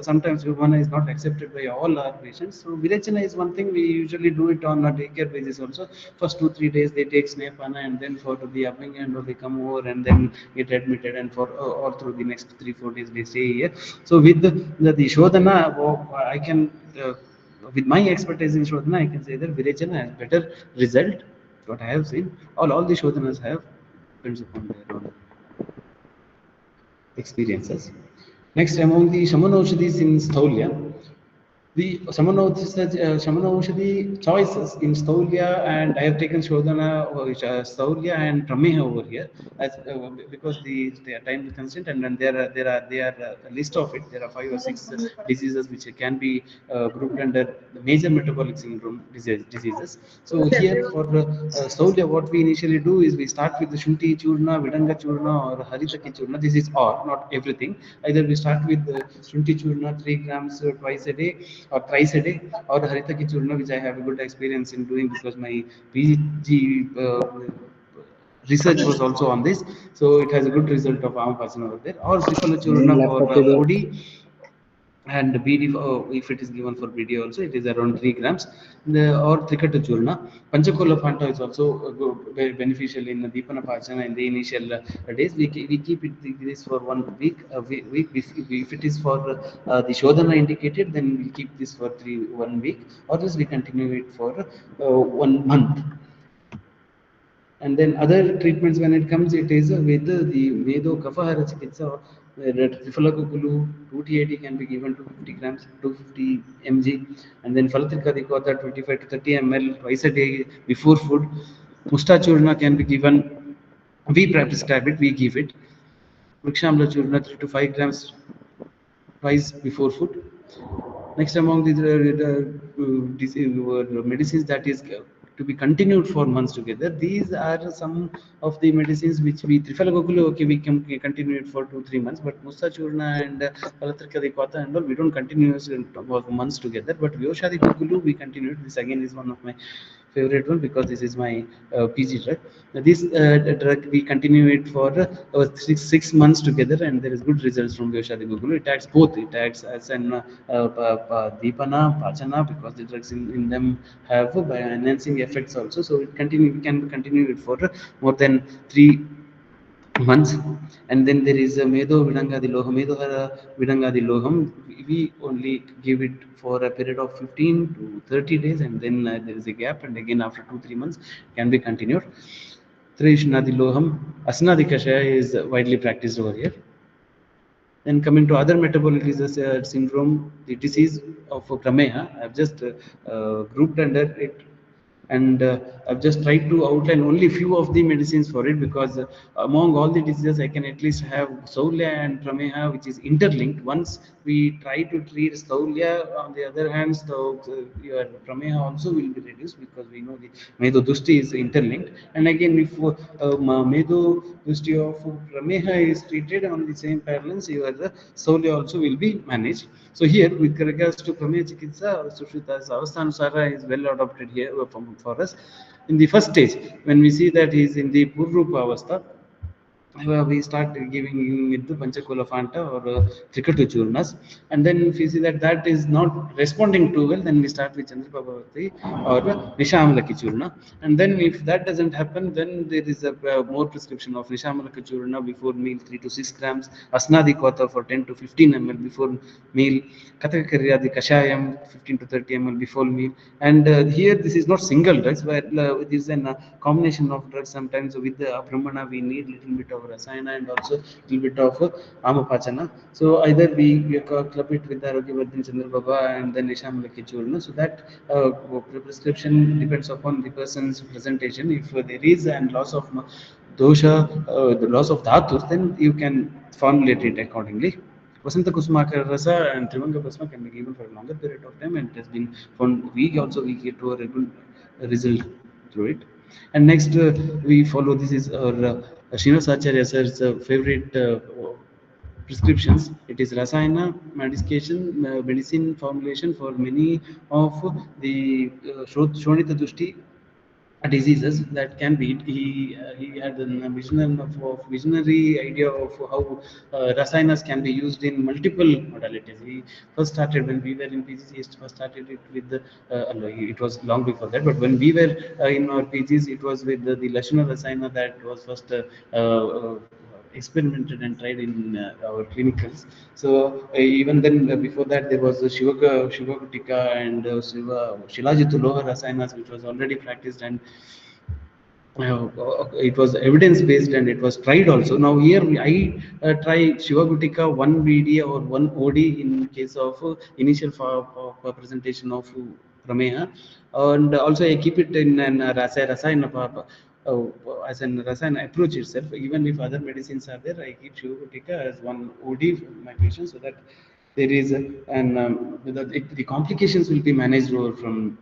sometimes Vamana is not accepted by all our patients. So Virechana is one thing we usually do it on a daycare basis also. First 2-3 days they take Snapana, and then for the upping end they come over and then get admitted, and for all through the next 3-4 days they stay here. So with the Shodhana, I can with my expertise in Shodhana, I can say that Virechana has better result. What I have seen, all the Shodhanas have, depends upon their own experiences. Next, among the Shamana Aushadhis in Sthaulya, the Shamana Aushadhi choices in Sthaulya, and I have taken Shodhana, Sthaulya and Prameha over here, as, because the time constraint, and then there are a list of it. There are 5 or 6 diseases which can be grouped under the major metabolic syndrome diseases. So here for Sthaulya, what we initially do is we start with the Shunti Churna, Vidanga Churna, or Haritaki Churna. This is all, not everything. Either we start with Shunti Churna 3 grams twice a day or thrice a day, or Haritaki Churna, which I have a good experience in doing because my PG research was also on this, so it has a good result of Amapasana over there. Or Triphala Churna for OD, and BD, if it is given for BD also, it is around 3 grams. Or Trikata Churna. Panchakola Phanta is also very beneficial in Deepana Pachana in the initial days. We keep this for 1 week. If it is for the Shodhana indicated, then we keep this for 1 week, or else we continue it for 1 month. And then other treatments, when it comes, it is with the Medo Kafahara Chikitsa. Trifalakukulu 280 can be given 250 grams, 250 mg, and then Falatrika Dikota 25 to 30 ml twice a day before food. Musta Churna can be given, we prescribe it, we give it. Vrikshamla Churna 3 to 5 grams twice before food. Next, among the medicines that is to be continued for months together, these are some of the medicines which we Trifalagokulu, okay, we can continue it for 2-3 months, but Musta Churna and Palatrika Dikota and all, we don't continue for months together. But Vyoshadi Kukulu, we continue it. This again is one of my favorite one because this is my PG drug. This drug we continue it for six months together, and there is good results from Vyoshadi Gugulu. It acts both. It acts as an Deepana, Pachana, because the drugs in them have by enhancing effects also. So it continue. We can continue it for more than 3 months. And then there is a Medo Vidangadi Loham. Medohara Vidangadi Loham. We only give it for a period of 15 to 30 days, and then there is a gap, and again after 2-3 months can be continued. Trishnadi Loham. Asnadi Kashaya is widely practiced over here. Then coming to other metabolic disease syndrome, the disease of Prameha, I've just grouped under it, and I've just tried to outline only few of the medicines for it, because among all the diseases I can at least have Saulya and Prameha, which is interlinked. Once we try to treat Saulya, on the other hand, your Prameha also will be reduced, because we know the Medo Dushti is interlinked. And again, if Medo Dushti of Prameha is treated on the same parallels, your Saulya also will be managed. So here, with regards to Prameha Chikitsa, Sushita's Avasthanusara is well adopted here for us. In the first stage, when we see that he is in the Purrupa Avastha, we start giving him with the Panchakula Fanta or Trikatu Churnas, and then if we see that that is not responding too well, then we start with Chandraprabhavati or Nishamalaki Churna. And then if that doesn't happen, then there is a more prescription of Nishamalaki Churna before meal, 3 to 6 grams, Asnadi Kota for 10 to 15 ml before meal, Kathakaryadi Kashayam 15 to 30 ml before meal. And here this is not single drugs, but it is a combination of drugs. Sometimes with the Brahmana we need little bit of Rasayana and also little bit of Amapachana. So either we club it with the Arogyavardhan Chandra Baba and then Nishamalaki Churna. So that prescription depends upon the person's presentation. If there is and loss of dosha, the loss of dhatus, then you can formulate it accordingly. Vasanta Kusmakar Rasa and Trivanga Basma can be given for a longer period of time, and it has been found we get to a good result through it. And next we follow, this is our Srinivas Acharya sir's favorite prescriptions. It is Rasayana medication, medicine formulation for many of the Shonita Dushti diseases that can be. He had a visionary idea of how rasayanas can be used in multiple modalities. He first started when we were in PGs. He first started it with it was long before that, but when we were in our PGs, it was with the Lashuna Rasayana that was first experimented and tried in our clinicals. So even then, before that, there was Shivagutika and Shilajitu Loha Rasayanas, which was already practiced, and it was evidence based and it was tried also. Now here I try Shivagutika 1 BD or 1 OD in case of initial presentation of Prameha, and also I keep it in an Rasayana as an Rasayana approach itself. Even if other medicines are there, I keep Shivagutika as 1 OD for my patients, so that there is the complications will be managed over from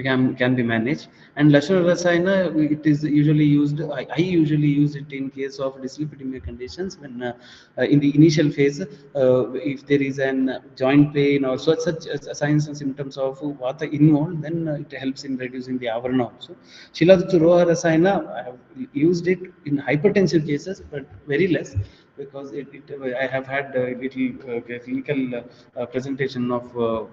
can be managed. And Lashana Rasayana, it is usually used, I usually use it in case of dyslipidemia conditions, when in the initial phase, if there is an joint pain or such signs and symptoms of Vata involved, then it helps in reducing the Avarana also. Shiladuturu Rasayana, I have used it in hypertensive cases, but very less, because I have had a little clinical presentation of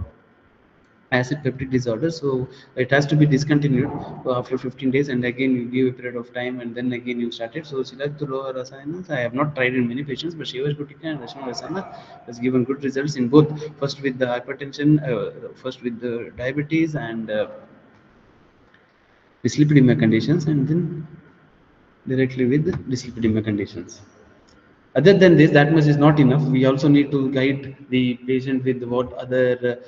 acid peptic disorder, so it has to be discontinued after 15 days, and again you give a period of time, and then again you start it. So Silacturo Rasayanas I have not tried in many patients, but Shivash Gutika and Rashma Rasana has given good results in both, first with the hypertension, first with the diabetes and dyslipidemia conditions, and then directly with dyslipidemia conditions. Other than this, that much is not enough. We also need to guide the patient with what other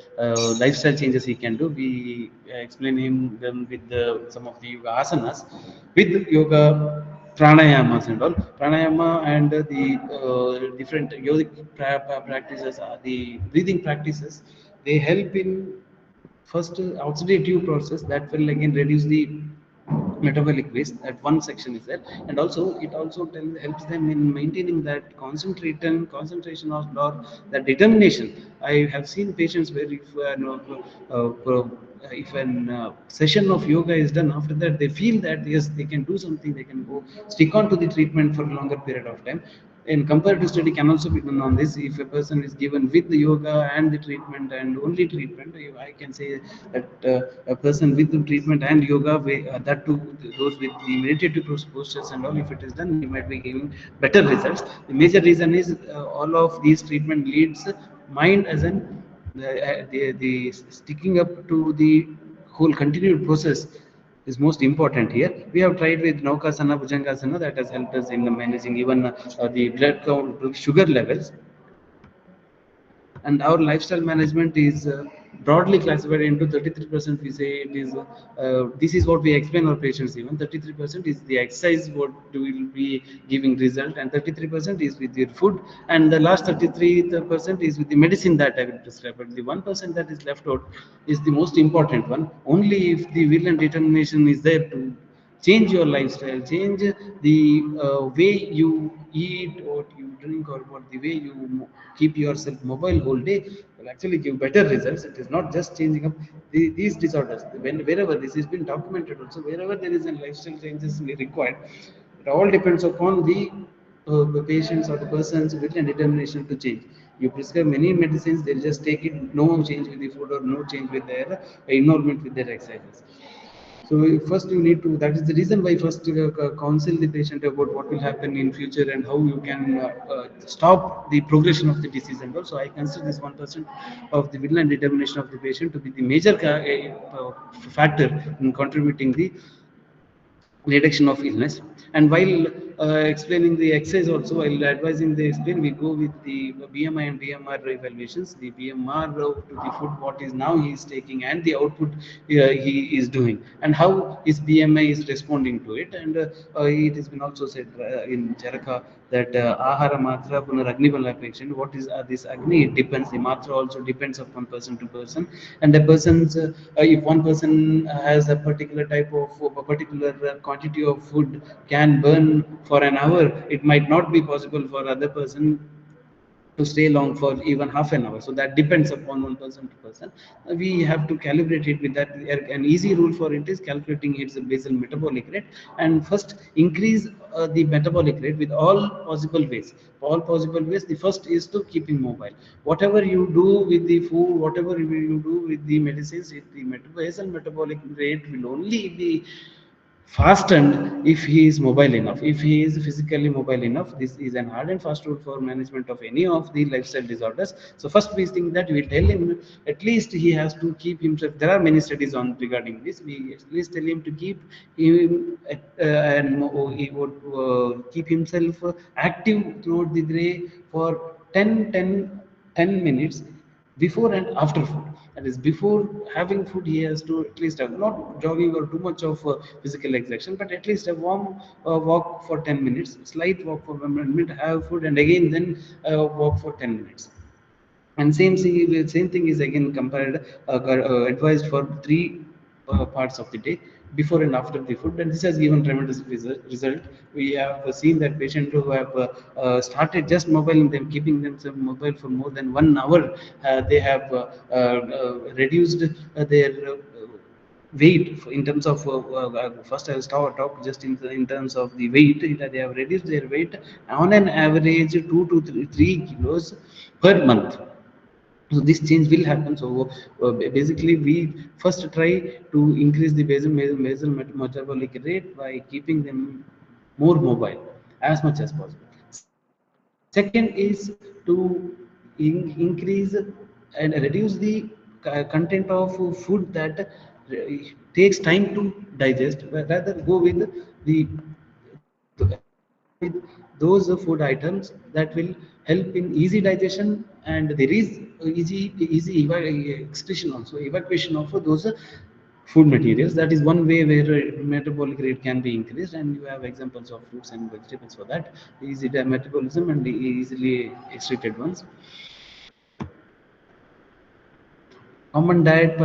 lifestyle changes he can do. We explain him them with some of the yoga asanas, with yoga pranayamas and all. Pranayama and the different yogic practices, the breathing practices, they help in first oxidative process that will again reduce the metabolic waste. That one section is there, and also it also helps them in maintaining that concentration or that determination. I have seen patients where if an session of yoga is done, after that they feel that yes, they can do something, they can go stick on to the treatment for a longer period of time. And comparative study can also be done on this. If a person is given with the yoga and the treatment and only treatment, I can say that a person with the treatment and yoga, that too, those with the meditative postures and all, if it is done, he might be giving better results. The major reason is all of these treatment leads mind as in the sticking up to the whole continued process is most important here. We have tried with Naukasana, Bhujangasana, that has helped us in managing even the blood count, sugar levels. And our lifestyle management is broadly classified into 33%. We say it is this is what we explain our patients. Even 33% is the exercise what we will be giving result, and 33% is with your food, and the last 33% is with the medicine that I will prescribe. But the 1% that is left out is the most important one. Only if the will and determination is there to change your lifestyle, change the way you eat, what you drink, or what the way you keep yourself mobile whole day, will actually give better results. It is not just changing up these disorders. Wherever this has been documented also, wherever there is a lifestyle changes required, it all depends upon the patients or the person's will and determination to change. You prescribe many medicines, they'll just take it, no change with the food or no change with their involvement with their exercises. So first you need to, that is the reason why first counsel the patient about what will happen in future and how you can stop the progression of the disease. And also I consider this 1% of the will and determination of the patient to be the major factor in contributing the reduction of illness. And while explaining the exercise also, while advising the explain, we go with the BMI and BMR evaluations. The BMR to the food what is now he is taking and the output he is doing, and how his BMI is responding to it. And it has been also said in Charaka that ahara matra punar agni bala apekshan. What is this agni? It depends. The matra also depends upon person to person, and the person's if one person has a particular type of a particular quantity of food can burn for an hour, it might not be possible for other person to stay long for even half an hour. So that depends upon one person to person. We have to calibrate it with that. An easy rule for it is calculating its basal metabolic rate, and first increase the metabolic rate with all possible ways. All possible ways. The first is to keeping mobile. Whatever you do with the food, whatever you do with the medicines, the basal metabolic rate will only be fastened if he is mobile enough, if he is physically mobile enough. This is an hard and fast rule for management of any of the lifestyle disorders. So first we think that we tell him at least he has to keep himself, there are many studies on regarding this, we at least tell him to keep him and he would keep himself active throughout the day for 10 minutes before and after food. That is, before having food, he has to at least have not jogging or too much of physical exertion, but at least a warm walk for 10 minutes, slight walk for 1 minute, have food, and again then walk for 10 minutes. And same thing is again compared, advised for 3 parts of the day, before and after the food, and this has given tremendous result. We have seen that patients who have started just mobile and them keeping themselves mobile for more than 1 hour, they have reduced their weight in terms of first I'll talk just in terms of the weight. They have reduced their weight on an average 2 to 3 kilos per month. So this change will happen. So basically we first try to increase the basal metabolic rate by keeping them more mobile as much as possible. Second is to increase and reduce the content of food that takes time to digest, but rather go with go with those food items that will help in easy digestion, and there is easy excretion also, evacuation of those food materials. That is one way where metabolic rate can be increased, and you have examples of fruits and vegetables for that, easy metabolism and easily excreted ones. common dietary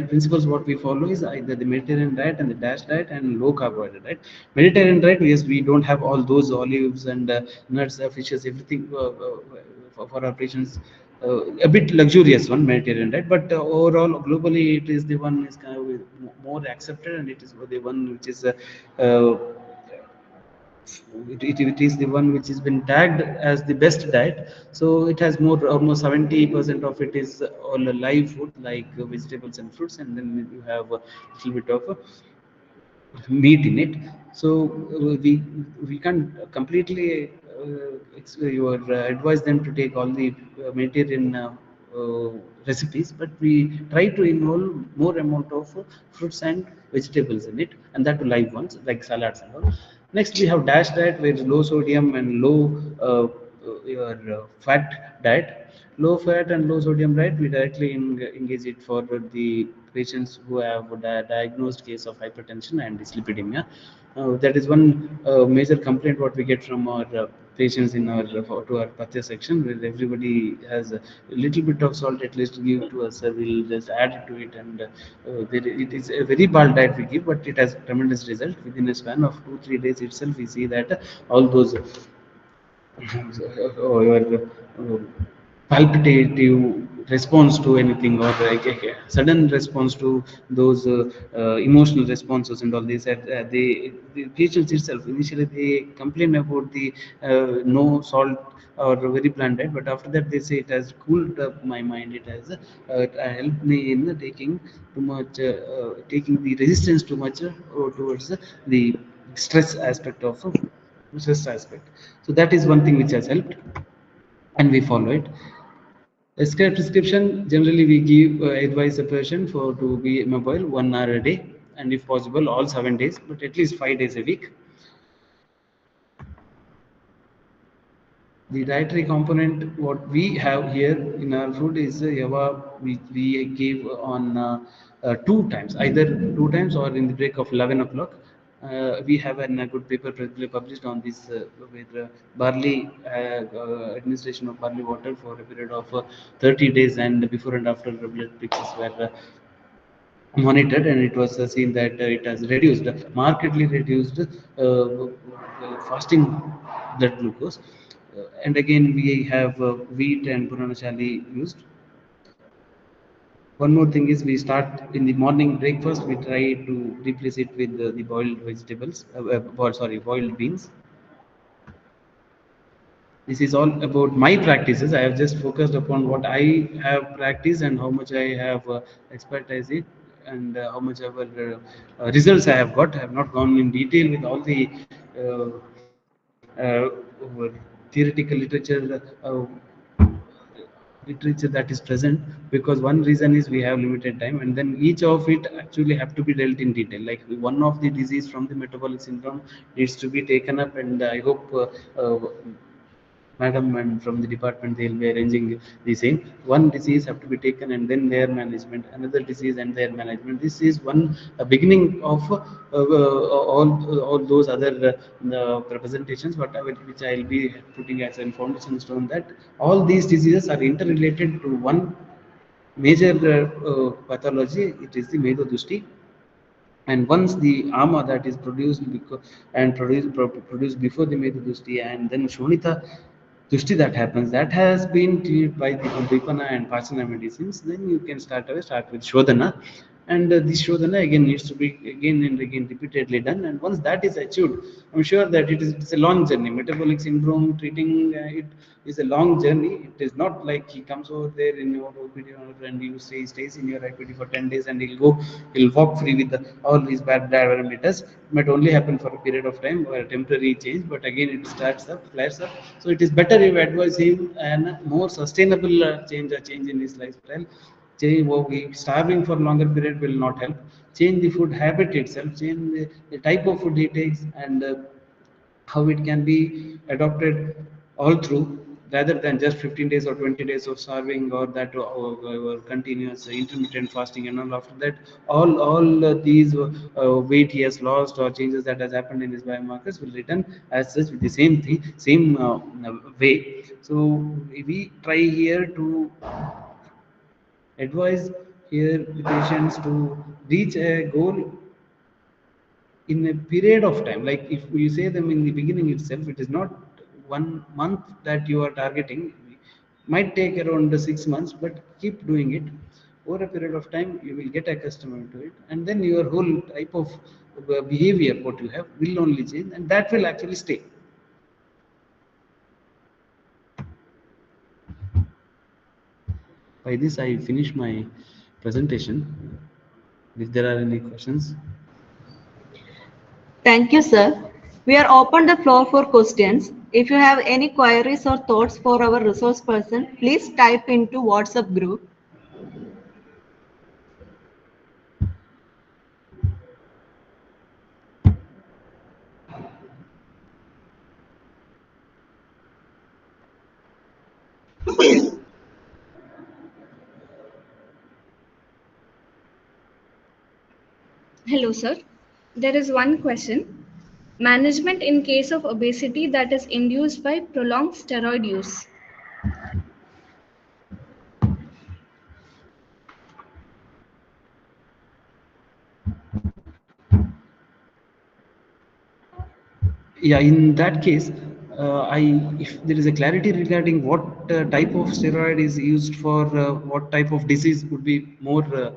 principles what we follow is either the Mediterranean diet and the DASH diet and low carbohydrate diet. Mediterranean diet, yes, we don't have all those olives and nuts, fishes, everything for our patients. A bit luxurious one, Mediterranean diet, but overall globally it is the one is kind of more accepted, and it is the one which is uh, it is the one which has been tagged as the best diet. So it has more, almost 70% of it is all live food like vegetables and fruits, and then you have a little bit of meat in it. So we can't completely you advise them to take all the Mediterranean uh, recipes, but we try to involve more amount of fruits and vegetables in it, and that to live ones like salads and all. Next, we have DASH diet, where it's low sodium and low your fat diet. Low fat and low sodium diet, we directly engage it for the patients who have a diagnosed case of hypertension and dyslipidemia. That is one major complaint what we get from our patients in our to our Pathya section, where everybody has a little bit of salt at least give to us. We'll just add it to it, and it is a very bad diet we give, but it has tremendous result. Within a span of 2 3 days itself, we see that all those your palpitative response to anything, or like a sudden response to those emotional responses and all this, the patients itself initially they complain about the no salt or very bland diet, but after that they say it has cooled up my mind, it has helped me in taking too much taking the resistance too much towards the stress aspect of stress aspect. So that is one thing which has helped, and we follow it. Prescribed prescription, generally we give advise a patient for to be mobile 1 hour a day, and if possible all 7 days, but at least 5 days a week. The dietary component what we have here in our food is yava, we give on 2 times, either 2 times or in the break of 11 o'clock. We have a good paper published on this with barley administration of barley water for a period of 30 days, and before and after blood pictures were monitored, and it was seen that it has reduced, markedly reduced fasting blood glucose. And again we have wheat and puranachali used. One more thing is we start in the morning breakfast, we try to replace it with the boiled vegetables, boiled beans. This is all about my practices. I have just focused upon what I have practiced and how much I have expertise it, and how much ever results I have got. I have not gone in detail with all the theoretical literature that is present, because one reason is we have limited time, and then each of it actually have to be dealt in detail. Like one of the disease from the metabolic syndrome needs to be taken up, and I hope madam and from the department they'll be arranging the same. One disease have to be taken, and then their management, another disease and their management. This is one beginning of all those other representations which I'll be putting as a foundation stone, that all these diseases are interrelated to one major pathology. It is the medodushti. And once the ama that is produced and produced before the medodushti, and then shonita dushti that happens, that has been treated by the Vipana and Pachana medicines, then you can start with Shodhana. And this Shodhana again needs to be again and again repeatedly done. And once that is achieved, I'm sure that it's a long journey. Metabolic syndrome treating it is a long journey. It is not like he comes over there in your OPD and you say stays in your IPD for 10 days and he'll walk free with all his bad parameters. It might only happen for a period of time or a temporary change, but again it starts up, flares up. So it is better if you advise him and more sustainable change in his lifestyle. Starving for longer period will not help. Change the food habit itself, change the type of food he takes, and how it can be adopted all through, rather than just 15 days or 20 days of starving, or that or continuous intermittent fasting. And all after that, all these weight he has lost or changes that has happened in his biomarkers will return as such with the same thing, same way. So we try here to advise here the patients to reach a goal in a period of time. Like if you say them in the beginning itself, it is not 1 month that you are targeting. Might take around 6 months, but keep doing it over a period of time. You will get accustomed to it, and then your whole type of behavior what you have will only change, and that will actually stay. By this I finish my presentation. If there are any questions. Thank you, sir. We are open the floor for questions. If you have any queries or thoughts for our resource person, please type into WhatsApp group. Hello, sir. There is one question. Management in case of obesity that is induced by prolonged steroid use. Yeah, in that case, I if there is a clarity regarding what type of steroid is used for what type of disease would be more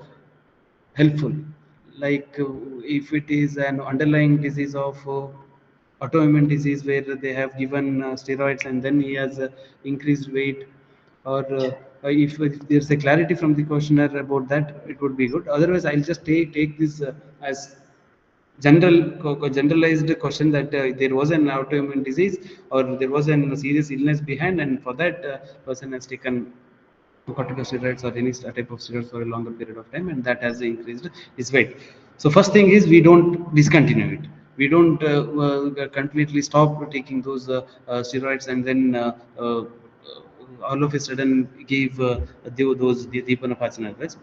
helpful. Like if it is an underlying disease of autoimmune disease where they have given steroids and then he has increased weight, or if there's a clarity from the questionnaire about that, it would be good. Otherwise, I'll just take this as generalized question that there was an autoimmune disease or there was a serious illness behind, and for that person has taken corticosteroids or any type of steroids for a longer period of time, and that has increased his weight. So first thing is we don't discontinue it. We don't completely stop taking those steroids and then all of a sudden give those Deepanapachana drugs.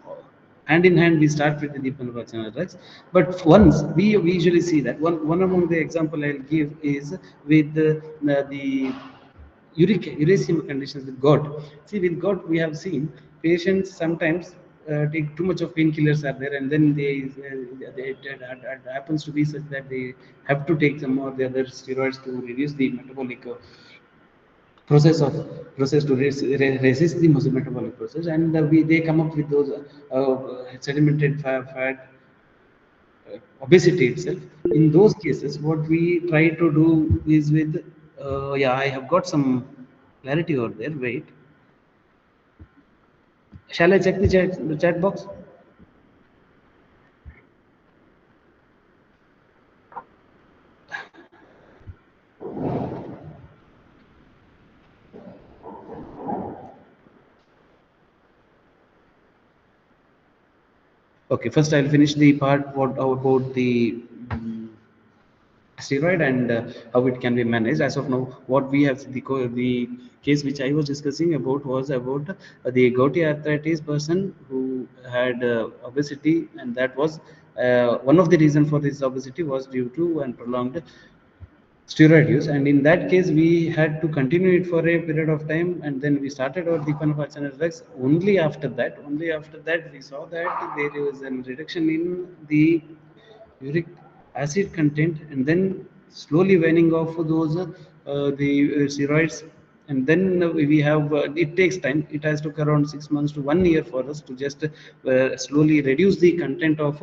Hand in hand, we start with the Deepanapachana drugs. But once we usually see that one among the example I'll give is with the uracema conditions with gout. See, with gout, we have seen patients sometimes take too much of painkillers are there, and then it happens to be such that they have to take some more of the other steroids to reduce the metabolic process of process to resist the metabolic process, and they come up with those sedimented fat obesity itself. In those cases, what we try to do is with yeah, I have got some clarity over there. Wait, shall I check the chat box? Okay, first I'll finish the part what about the steroid and how it can be managed. As of now, what we have the case which I was discussing about was about the gouty arthritis person who had obesity, and that was one of the reason for this obesity was due to and prolonged steroid use, and in that case we had to continue it for a period of time, and then we started our Deepanapachana drugs. Only after that we saw that there is a reduction in the uric acid content, and then slowly waning off those the steroids, and then we have it takes time. It has took around 6 months to 1 year for us to just slowly reduce the content of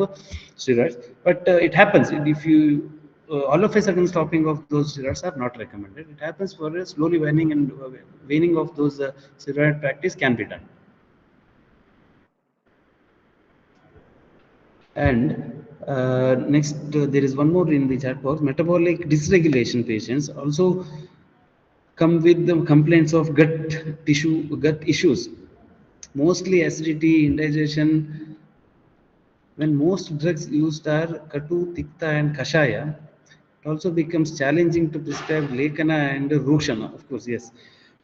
steroids, but it happens if you all of a sudden stopping of those steroids are not recommended. It happens for a slowly waning, and waning of those steroid practice can be done. And next, there is one more in the chat box. Metabolic dysregulation patients also come with the complaints of gut issues, mostly acidity, indigestion. When most drugs used are Katu, Tikta, and Kashaya, it also becomes challenging to prescribe Lekana and Rukshana, of course, yes,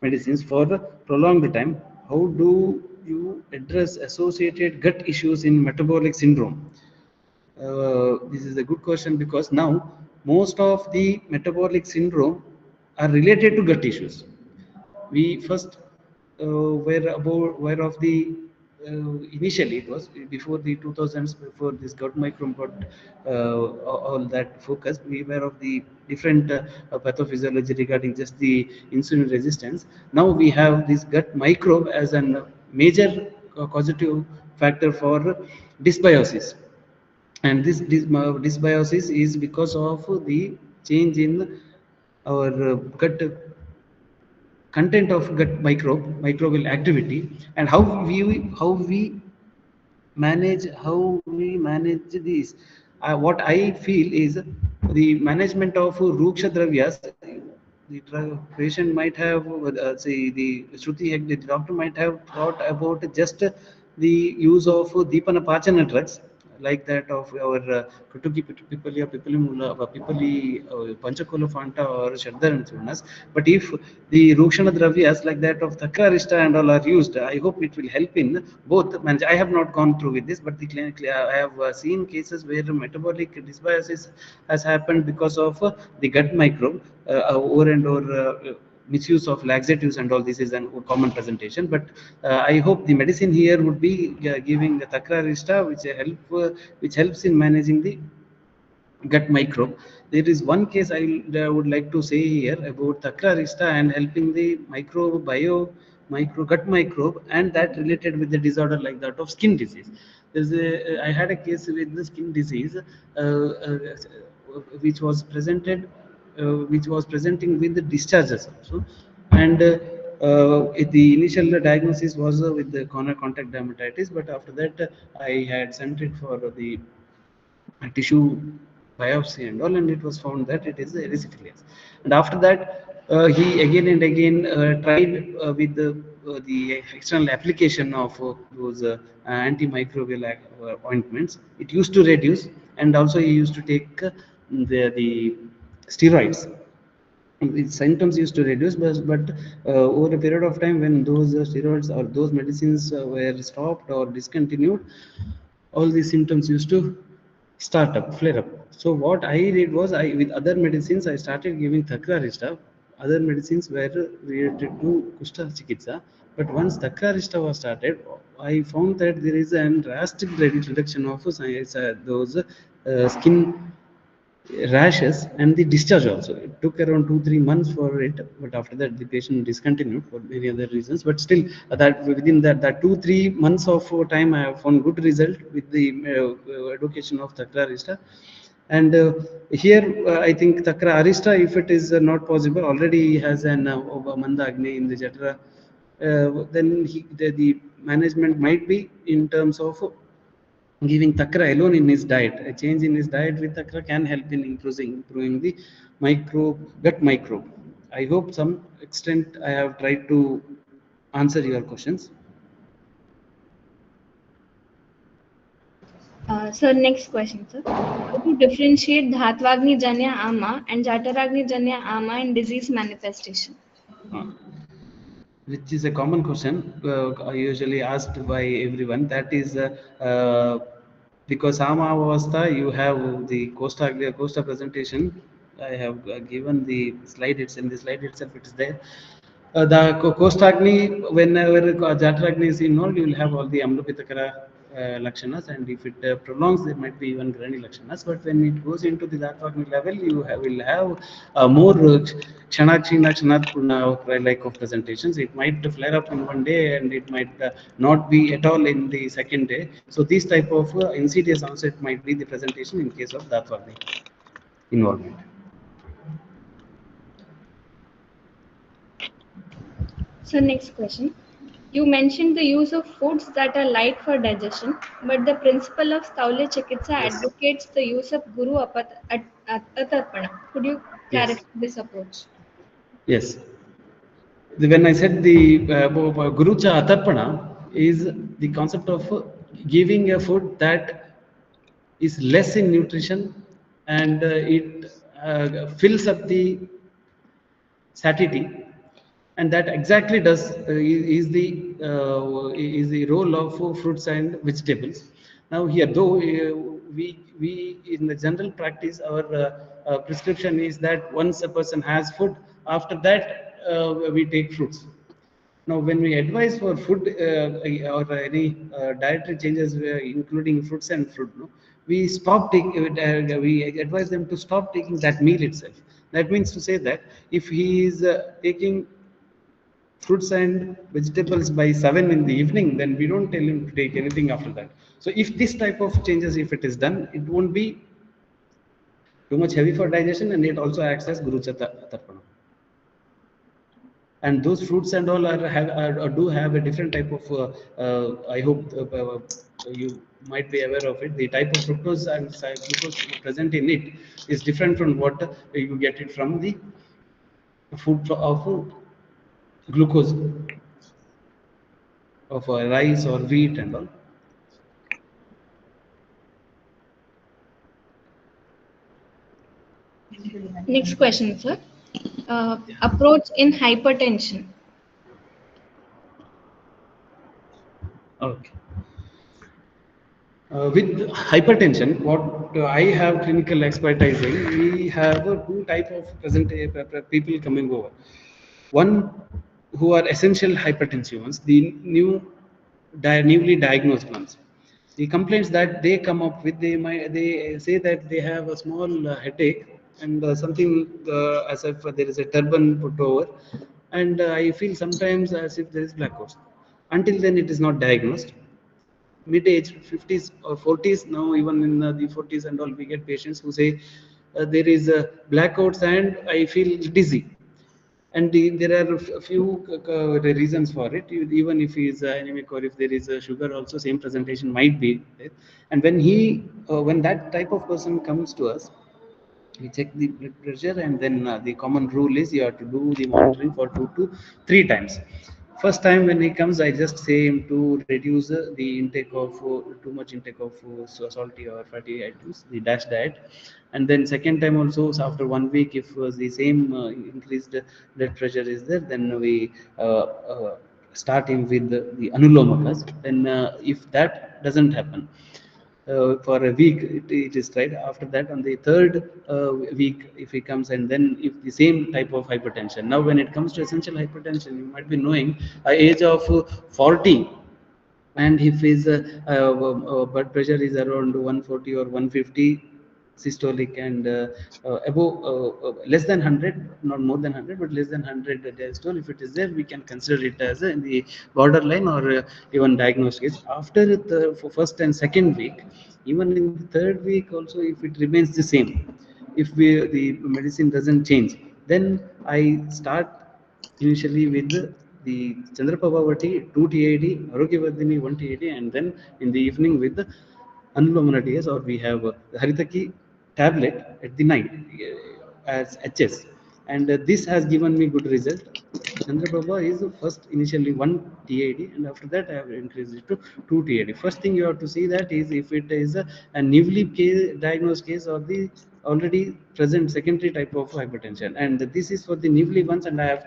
medicines for prolonged time. How do you address associated gut issues in metabolic syndrome? This is a good question, because now most of the metabolic syndrome are related to gut issues. We first were aware of the initially it was before the 2000s, before this gut microbe got all that focus, we were of the different pathophysiology regarding just the insulin resistance. Now we have this gut microbe as a major causative factor for dysbiosis, and this dysbiosis is because of the change in our gut content of gut microbial activity, and how we manage these. What I feel is the management of ruksha dravyas. The patient might have say the Shruti, the doctor might have thought about just the use of deepana pachana drugs like that of our Kutuki Pipali, Pipali, Panchakola Fanta or Shardar and Chunas. But if the Rukshana Dravyas like that of Thakrarishta and all are used, I hope it will help in both. I have not gone through with this, but the I have seen cases where metabolic dysbiosis has happened because of the gut microbe over and over. Misuse of laxatives and all this is a common presentation, but I hope the medicine here would be giving the Thakrarishta, which helps in managing the gut microbe. There is one case I would like to say here about Thakrarishta and helping the gut microbe, and that related with the disorder like that of skin disease. I had a case with the skin disease which was presenting with the discharges also, and the initial diagnosis was with the corner contact dermatitis, but after that I had sent it for the tissue biopsy and all, and it was found that it is erysipelas. And after that, he again and again tried with the external application of those antimicrobial ointments. It used to reduce, and also he used to take the steroids. The symptoms used to reduce, but over a period of time, when those steroids or those medicines were stopped or discontinued, all these symptoms used to flare up. So what I did was, with other medicines I started giving Thakrarishta. Other medicines were related to Kushta Chikitsa, but once Thakrarishta was started, I found that there is a drastic reduction of those skin rashes and the discharge also. It took around 2-3 months for it, but after that the patient discontinued for many other reasons. But still, that within that 2-3 months of time, I have found good result with the education of Thakrarishta. And here I think Thakra Arista, if it is not possible, already has an Manda Agni in the Jatra, then the management might be in terms of giving Thakra alone in his diet. A change in his diet with Thakra can help in improving the gut microbe. I hope some extent I have tried to answer your questions. Sir, next question, sir. How to differentiate Dhatvagni Janya Ama and Jataragni Janya Ama in disease manifestation? Which is a common question usually asked by everyone. That is because Ama Avastha, you have the Costa presentation. I have given the slide. It's in the slide itself. It is there. The Kostagni, whenever Jatragni is involved, you will have all the Amlupitakara Lakshanas, and if it prolongs, there might be even Grani Lakshanas. But when it goes into the Jatragni level, you will have more Kshanakshi Lakshanat like of presentations. It might flare up in one day, and it might not be at all in the second day. So, this type of insidious onset might be the presentation in case of Dhatvagni involvement. So, next question. You mentioned the use of foods that are light for digestion, but the principle of Staulya Chikitsa advocates the use of Guru Atarpana. Could you clarify this approach? Yes. When I said the Guru Cha Atarpana is the concept of giving a food that is less in nutrition, and it fills up the satiety, and that exactly is the role of fruits and vegetables. Now here, though we in the general practice, our prescription is that once a person has food, after that we take fruits. Now, when we advise for food or any dietary changes, including fruits and fruit, no, we stop taking. We advise them to stop taking that meal itself. That means to say that if he is taking fruits and vegetables by 7 in the evening, then we don't tell him to take anything after that. So, if this type of changes, if it is done, it won't be too much heavy for digestion, and it also acts as Guru Tarpana. And those fruits and all do have a different type of I hope you might be aware of it. The type of fructose and glucose present in it is different from what you get it from the food of glucose of rice or wheat and all. Next question, sir. Approach in hypertension. Okay. With hypertension, what I have clinical expertise in, we have two type of people coming over. One who are essential hypertensive ones, the newly diagnosed ones. The complaints that they come up with, they say that they have a small headache and something as if there is a turban put over, and I feel sometimes as if there is blackouts. Until then, it is not diagnosed. Mid-age 50s or 40s, now even in the 40s and all, we get patients who say there is blackouts and I feel dizzy. And there are a few reasons for it. Even if he is anemic or if there is a sugar, also same presentation might be there. And when that type of person comes to us, we check the blood pressure, and then the common rule is you have to do the monitoring for 2 to 3 times. First time when he comes, I just say him to reduce the intake of too much intake of salty or fatty items, the DASH diet. And then second time also, so after 1 week, if the same increased blood pressure is there, then we start him with the anulomakas. Then if that doesn't happen, for a week it is tried. After that, on the third week, if he comes, and then if the same type of hypertension. Now when it comes to essential hypertension, you might be knowing at age of 40, and if his blood pressure is around 140 or 150 systolic, and above less than 100, not more than 100 but less than 100 diastole, if it is there, we can consider it as in the borderline or even diagnosed case. After the first and second week, even in the third week also, if it remains the same, if the medicine doesn't change, then I start initially with the Chandraprabhavati 2 TID, Arogyavardhini 1 TID, and then in the evening with the Anulomana DS, or we have Haritaki tablet at the night as HS. And this has given me good result. Chandraprabha is first initially 1 TID, and after that I have increased it to 2 TID. First thing you have to see that is if it is a newly diagnosed case or the already present secondary type of hypertension, and this is for the newly ones, and I have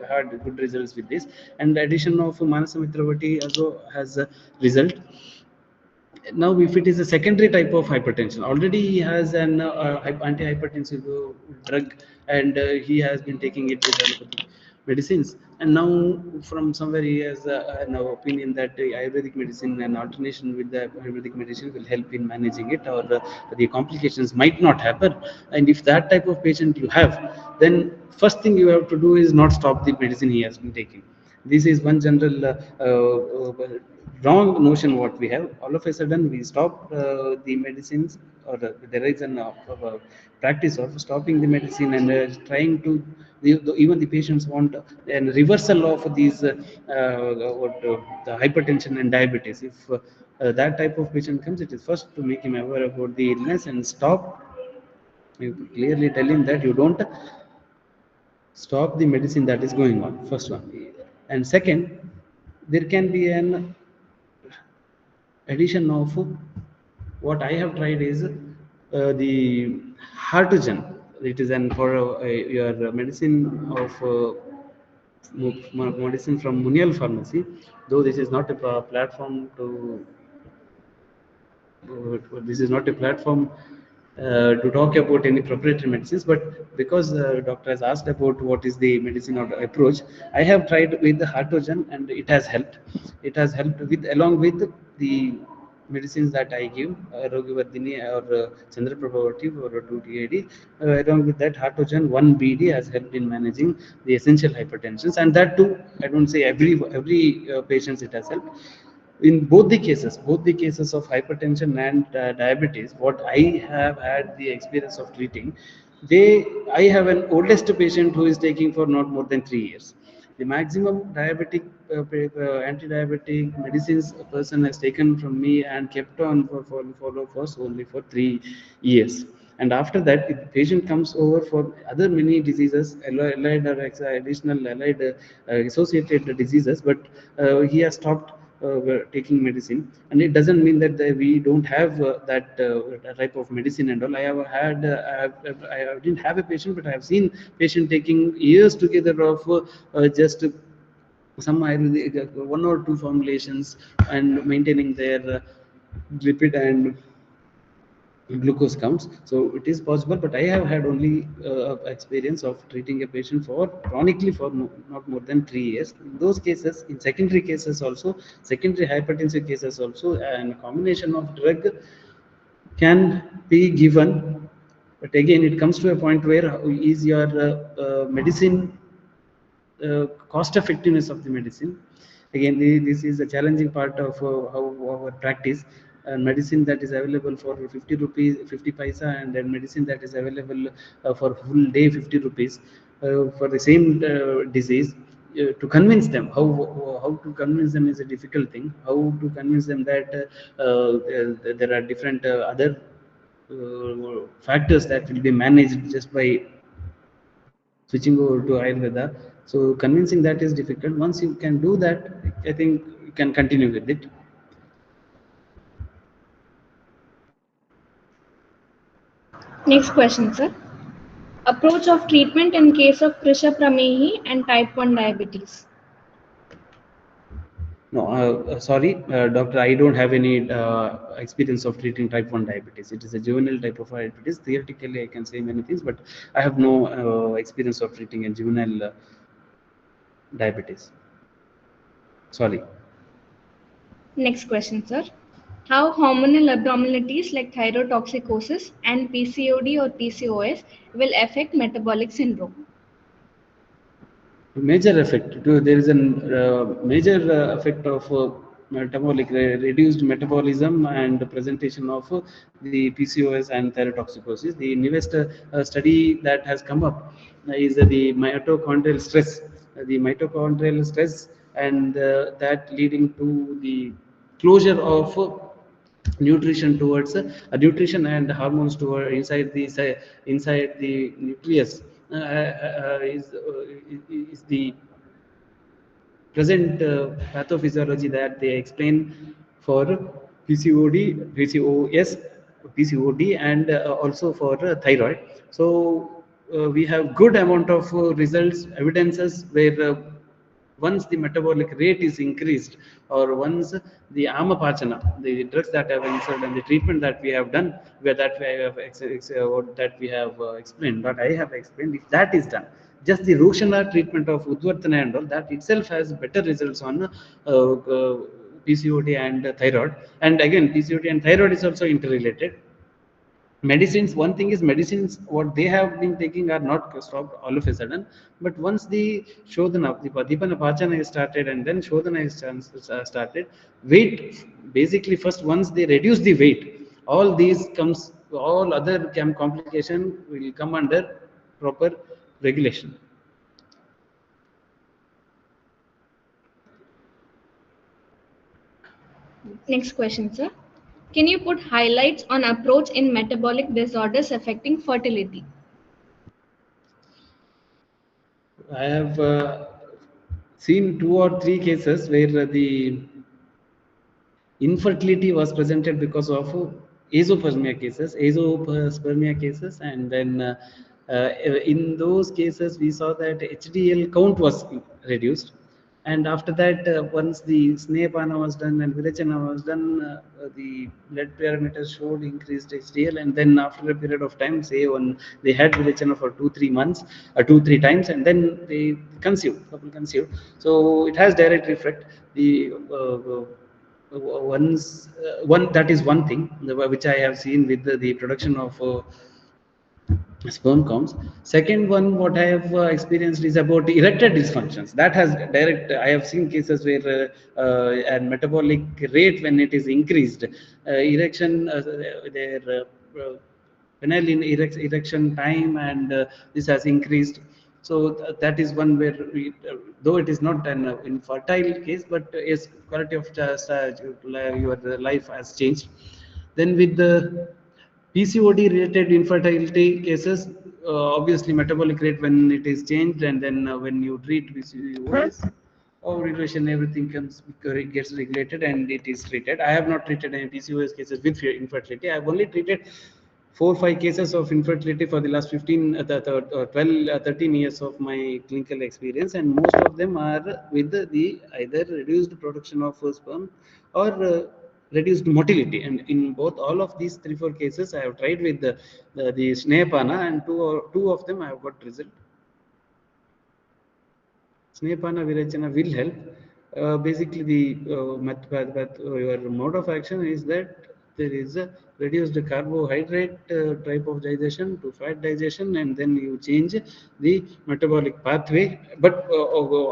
had good results with this. And the addition of Manasa Mitravati also has a result. Now if it is a secondary type of hypertension, already he has an antihypertensive drug, and he has been taking it with allopathic medicines, and now from somewhere he has an opinion that Ayurvedic medicine and alternation with the Ayurvedic medicine will help in managing it, or the complications might not happen. And if that type of patient you have, then first thing you have to do is not stop the medicine he has been taking. This is one general wrong notion what we have. All of a sudden we stop the medicines, or there is an practice of stopping the medicine and trying to even the patients want a reversal of these the hypertension and diabetes. If that type of patient comes, it is first to make him aware about the illness and stop. You clearly tell him that you don't stop the medicine that is going on, first one. And second, there can be an addition of what I have tried is the Hartogen. It is an for your medicine of medicine from Munial Pharmacy. Though this is not a platform to this is not a platform to talk about any proprietary medicines, but because doctor has asked about what is the medicine or approach, I have tried with the Hartogen and it has helped. It has helped with along with the medicines that I give, Rogivardhini or Chandraprabhavati or 2-TID. Along with that, Hartogen 1-BD has helped in managing the essential hypertensions, and that too, I don't say every patients it has helped. In both the cases of hypertension and diabetes, what I have had the experience of treating, I have an oldest patient who is taking for not more than 3 years. The maximum diabetic anti-diabetic medicines a person has taken from me and kept on for follow for only for 3 years. And after that, if the patient comes over for other many diseases, allied or additional allied associated diseases, but he has stopped taking medicine, and it doesn't mean that we don't have that type of medicine and all. I have had I didn't have a patient, but I have seen patient taking years together of just some Ayurvedic, one or two formulations and maintaining their lipid and glucose counts. So it is possible, but I have had only experience of treating a patient for chronically for not more than 3 years. In those cases, in secondary cases also, secondary hypertensive cases also, and a combination of drug can be given. But again, it comes to a point where is your medicine cost effectiveness of the medicine. Again, this is a challenging part of how our practice. And medicine that is available for 50 rupees 50 paisa, and then medicine that is available for full day 50 rupees for the same disease. To convince them, how to convince them is a difficult thing. How to convince them that there are different other factors that will be managed just by switching over to Ayurveda. So convincing that is difficult. Once you can do that, I think you can continue with it. Next question, sir. Approach of treatment in case of Krisha Pramehi and type 1 diabetes. No, sorry, doctor, I don't have any experience of treating type 1 diabetes. It is a juvenile type of diabetes. Theoretically, I can say many things, but I have no experience of treating a juvenile diabetes. Sorry. Next question, sir. How hormonal abnormalities like thyrotoxicosis and PCOD or PCOS will affect metabolic syndrome? Major effect. There is a major effect of metabolic reduced metabolism and presentation of the PCOS and thyrotoxicosis. The newest study that has come up is the mitochondrial stress. The mitochondrial stress, and that leading to the closure of nutrition towards nutrition and hormones toward inside the nucleus is the present pathophysiology that they explain for PCOD, PCOS, PCOD, and also for thyroid. So we have good amount of results, evidences where once the metabolic rate is increased, or once the amapachana, the drugs that have inserted and the treatment that we have done, where that we have explained, what I have explained, if that is done, just the Roshana treatment of Udvartana and all, that itself has better results on PCOD and thyroid. And again, PCOD and thyroid is also interrelated. Medicines, one thing is medicines, what they have been taking are not stopped all of a sudden, but once the Shodhana, the Padipana Pachana is started, and then Shodhana is started, weight, basically first once they reduce the weight, all these comes, all other complication will come under proper regulation. Next question, sir. Can you put highlights on approach in metabolic disorders affecting fertility? I have seen 2 or 3 cases where the infertility was presented because of azospermia cases, and then in those cases we saw that HDL count was reduced, And after that, once the Snehapana was done and Virachana was done, the blood parameters showed increased HDL, and then after a period of time, say when they had Virachana for 2-3 months, 2-3 times, and then they couple conceived. So it has direct effect. The one that is one thing which I have seen with the production of sperm counts. Second one, what I have experienced is about erectile dysfunctions. That has direct. I have seen cases where and metabolic rate when it is increased, erection, their penile in erection time, and this has increased. So that is one where, though it is not an infertile case, but yes, quality of your life has changed. Then with the PCOD related infertility cases, obviously metabolic rate when it is changed, and then when you treat PCOS, ovulation, everything gets regulated and it is treated. I have not treated any PCOS cases with infertility. I have only treated 4-5 cases of infertility for the last 13 years of my clinical experience, and most of them are with the either reduced production of sperm or reduced motility. And in both all of these 3-4 cases, I have tried with the Snehapana, and two of them I have got result. Snehapana Virachana will help. Basically, your mode of action is that there is a reduced carbohydrate type of digestion to fat digestion, and then you change the metabolic pathway. But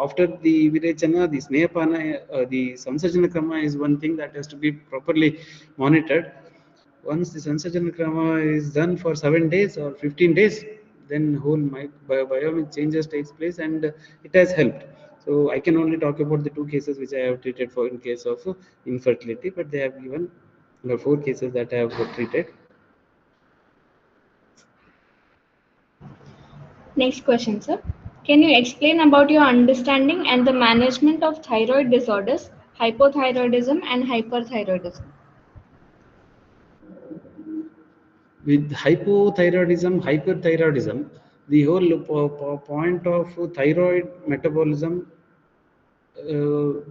after the Virachana, the Snehapana, the Sansajana Krama is one thing that has to be properly monitored. Once the Sansajana Krama is done for 7 days or 15 days, then whole biomic changes takes place, and it has helped. So I can only talk about the 2 cases which I have treated for in case of infertility, but they have given 4 cases that I have treated. Next question, sir. Can you explain about your understanding and the management of thyroid disorders, hypothyroidism and hyperthyroidism? With hyperthyroidism, the whole point of thyroid metabolism,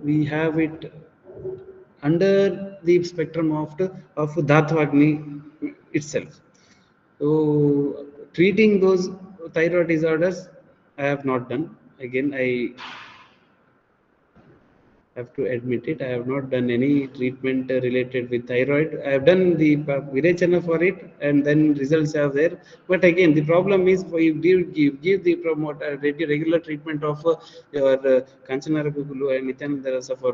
we have it under the spectrum of Dhatvagni itself. So treating those thyroid disorders, I have not done. Again, I have to admit it. I have not done any treatment related with thyroid. I have done the Virachana for it, and then results are there. But again, the problem is you give the regular treatment of your Kanchanara Gugulu and Nityananda Rasa for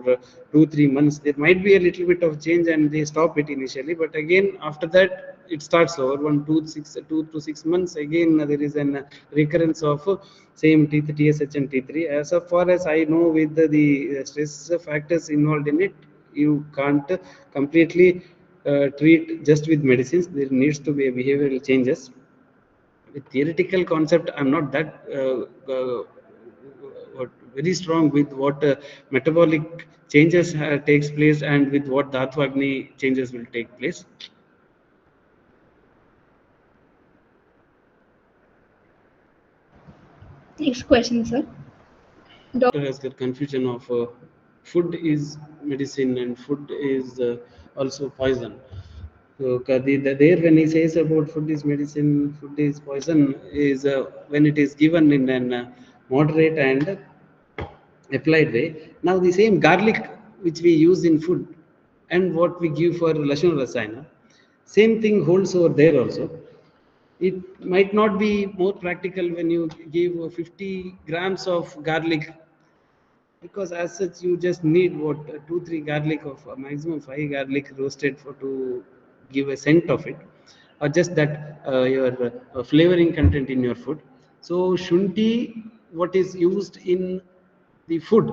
2-3 months. There might be a little bit of change, and they stop it initially. But again, after that, it starts over 2 to 6 months. Again, there is an recurrence of same TSH and T3. As far as I know, with the stress factors involved in it, you can't completely treat just with medicines. There needs to be behavioral changes. With theoretical concept, I'm not that very strong with what metabolic changes takes place, and with what Dhatvagni changes will take place. Next question, sir. Doctor has got confusion of food is medicine and food is also poison. So there when he says about food is medicine, food is poison, is when it is given in an moderate and applied way. Now the same garlic which we use in food and what we give for Lashon Rasayana, same thing holds over there also. It might not be more practical when you give 50 grams of garlic, because as such you just need what 2-3 garlic of maximum 5 garlic roasted for to give a scent of it, or just that your flavoring content in your food. So shunti, what is used in the food,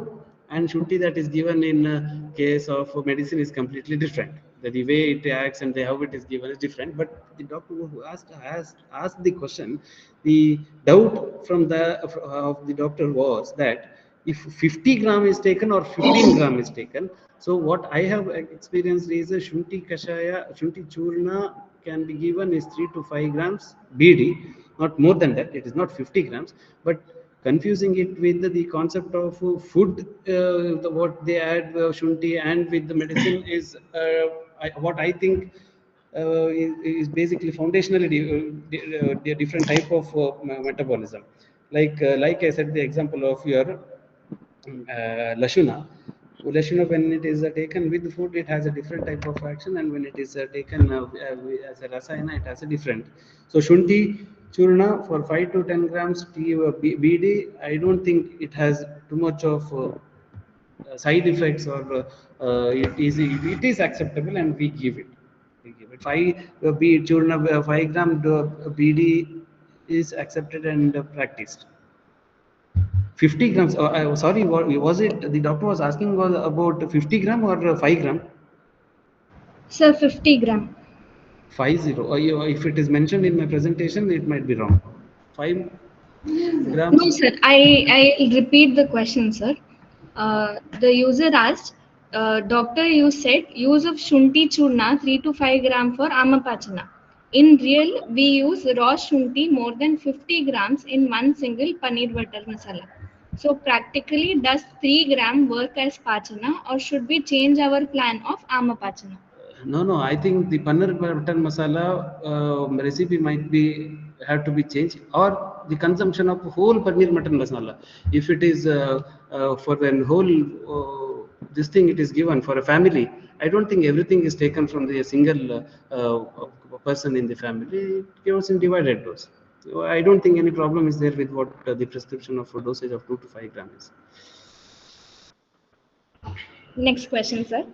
and shunti that is given in case of medicine is completely different. The way it acts and how it is given is different. But the doctor who asked the question, the doubt from of the doctor was that if 50 gram is taken or 15 gram is taken. So what I have experienced is a shunti kashaya, shunti churna can be given is 3 to 5 grams BD, not more than that. It is not 50 grams, but confusing it with the concept of food, what they add shunti and with the medicine is what I think is basically foundationally different type of metabolism. Like I said, the example of your lashuna. Lashuna, when it is taken with food, it has a different type of action, and when it is taken as a rasayana, it has a different. So shunti churna for 5 to 10 grams BD, I don't think it has too much of side effects, or it is acceptable, and we give it. We give it 5 churna 5 gram BD is accepted and practiced. 50 grams. Sorry, what was it? The doctor was asking was about 50 gram or 5 gram? Sir, 50 gram. 50. If it is mentioned in my presentation, it might be wrong. 5 grams. No, sir. I'll repeat the question, sir. The user asked, Doctor, you said use of shunti churna 3 to 5 gram for amapachana. In real, we use raw shunti more than 50 grams in one single paneer butter masala. So practically, does 3 gram work as pachana, or should we change our plan of amapachana? No. I think the paneer butter masala recipe might be have to be changed, or the consumption of whole paneer butter masala. If it is for an whole this thing, it is given for a family. I don't think everything is taken from the single person in the family. It gives in divided dose. So I don't think any problem is there with what the prescription of a dosage of 2 to 5 grams is. Next question, sir.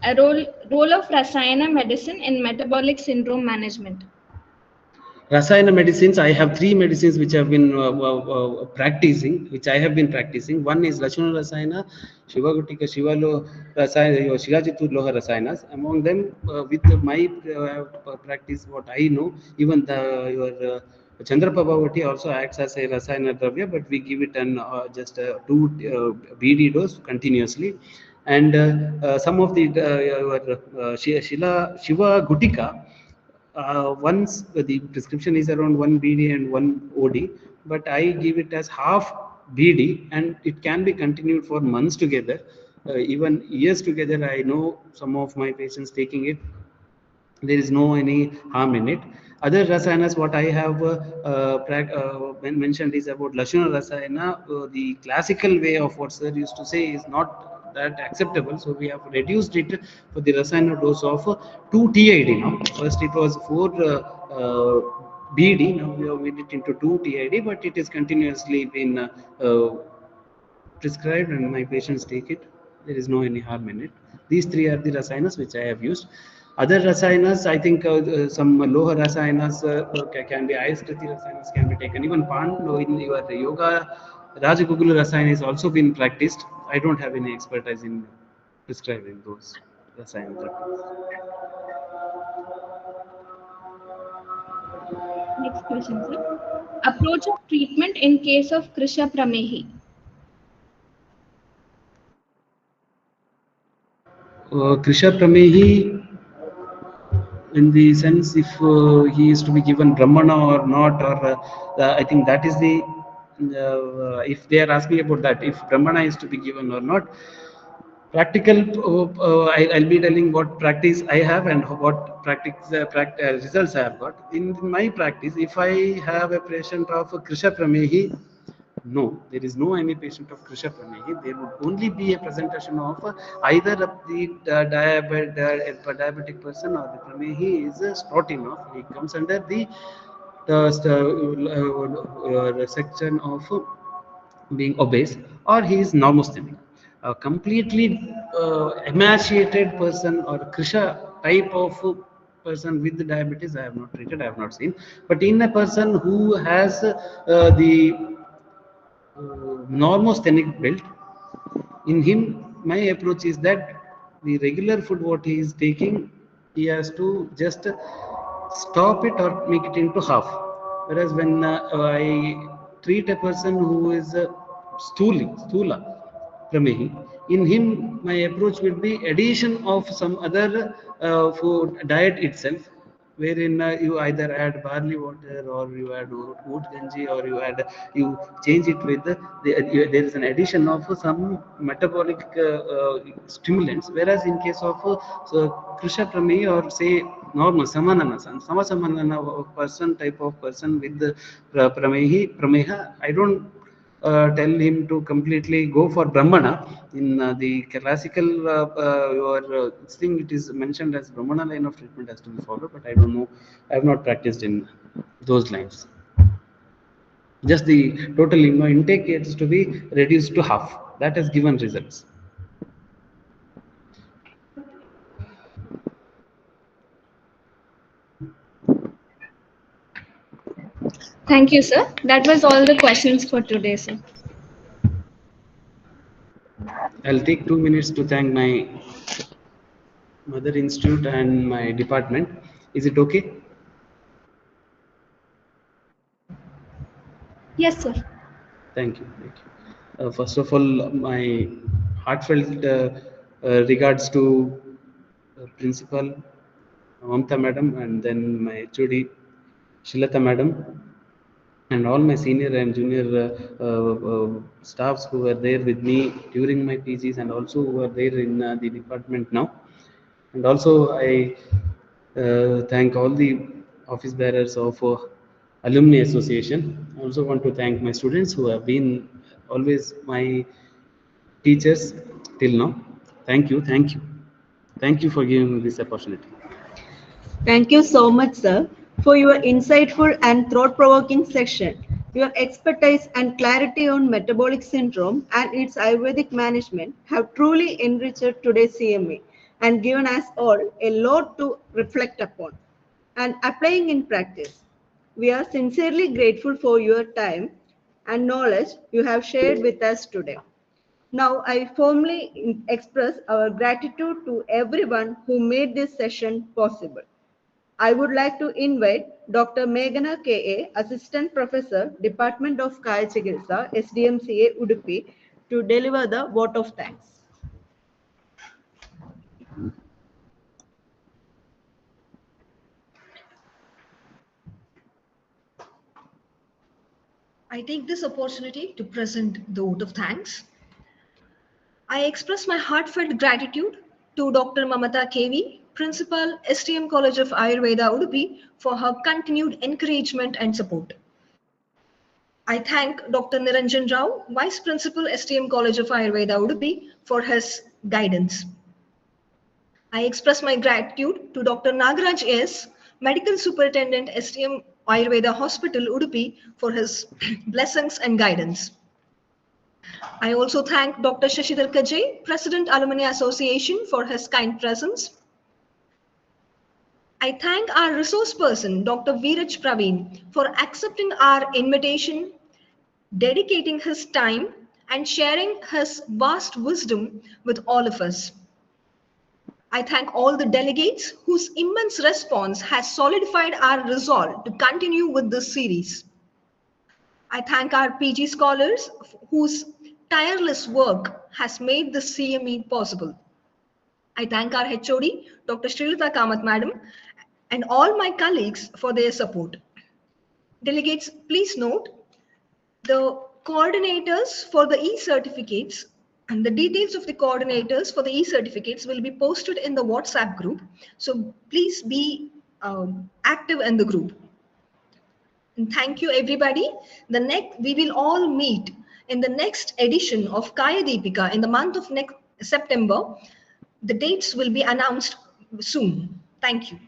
A role of Rasayana medicine in metabolic syndrome management. Rasayana medicines, I have 3 medicines which have been practicing, which I have been practicing. One is Lashuna Rasayana, Shivagutika, Shivalo Rasayana, Shigajitu Loha Rasayanas. Among them, with my practice, what I know, even your Chandraprabhavati also acts as a Rasayana Dravya, but we give it an just 2 BD dose continuously. And some of the Shiva Gutika, once the prescription is around 1 BD and 1 OD, but I give it as half BD, and it can be continued for months together, even years together. I know some of my patients taking it. There is no any harm in it. Other rasayanas, what I have mentioned is about Lashuna Rasayana. The classical way of what sir used to say is not that acceptable. So we have reduced it for the Rasayana dose of 2 TID now. First it was 4 BD, now we have made it into 2 TID, but it is continuously been prescribed and my patients take it. There is no any harm in it. These 3 are the rasayanas which I have used. Other rasayanas, I think some loha rasayanas can be Ayurvedic rasayanas can be taken. Even Pando in your yoga, Rajagugula rasayana is also been practiced. I don't have any expertise in prescribing those rasayana therapies. Next question, sir. Approach of treatment in case of Krisha Pramehi. Krisha Pramehi, in the sense if he is to be given Brahmana or not, or I think that is the if they are asking about that, if Brahmana is to be given or not. Practical, I'll be telling what practice I have and what results I have got. In my practice, if I have a patient of Krisha Pramehi, no, there is no any patient of Krisha Pramehi. There would only be a presentation of either of the diabetic person, or the Pramehi is a spotting of. He comes under the section of being obese, or he is normosthenic. A completely emaciated person or Krisha type of person with diabetes, I have not treated, I have not seen. But in a person who has the normosthenic build, in him, my approach is that the regular food what he is taking, he has to just stop it or make it into half. Whereas when I treat a person who is stula, Pramehi, in him my approach will be addition of some other food diet itself, wherein you either add barley water or you add oat ganji or you change it with there is an addition of some metabolic stimulants, whereas in case of Krisha Prami or say normal Samasamanana person type of person with the Prameha, I don't tell him to completely go for Brahmana. In the classical thing, it is mentioned as Brahmana line of treatment has to be followed, but I don't know. I have not practiced in those lines. Just the total intake is to be reduced to half. That has given results. Thank you, sir. That was all the questions for today, sir. I'll take 2 minutes to thank my mother institute and my department. Is it okay? Yes, sir. Thank you. Thank you. First of all, my heartfelt regards to Principal Mamta Madam, and then my HOD Shilata Madam, and all my senior and junior staffs who were there with me during my PGs and also who are there in the department now. And also I thank all the office bearers of Alumni Association. I also want to thank my students who have been always my teachers till now. Thank you, thank you. Thank you for giving me this opportunity. Thank you so much, sir, for your insightful and thought-provoking section. Your expertise and clarity on metabolic syndrome and its Ayurvedic management have truly enriched today's CME and given us all a lot to reflect upon and applying in practice. We are sincerely grateful for your time and knowledge you have shared with us today. Now, I formally express our gratitude to everyone who made this session possible. I would like to invite Dr. Meghana K.A., Assistant Professor, Department of Kaya Chikitsa, SDMCA, Udupi, to deliver the vote of thanks. I take this opportunity to present the vote of thanks. I express my heartfelt gratitude to Dr. Mamata KV, Principal, STM College of Ayurveda, Udupi, for her continued encouragement and support. I thank Dr. Niranjan Rao, Vice Principal, STM College of Ayurveda, Udupi, for his guidance. I express my gratitude to Dr. Nagaraj S., Medical Superintendent, STM Ayurveda Hospital, Udupi, for his blessings and guidance. I also thank Dr. Shashidhar Kajay, President, Alumni Association, for his kind presence. I thank our resource person, Dr. Veeraj Praveen, for accepting our invitation, dedicating his time, and sharing his vast wisdom with all of us. I thank all the delegates whose immense response has solidified our resolve to continue with this series. I thank our PG scholars whose tireless work has made this CME possible. I thank our HOD, Dr. Srilata Kamath Madam, and all my colleagues for their support. Delegates, please note the coordinators for the e-certificates and the details of the coordinators for the e-certificates will be posted in the WhatsApp group. So please be active in the group. And thank you, everybody. We will all meet in the next edition of Kaya Deepika in the month of next September. The dates will be announced soon. Thank you.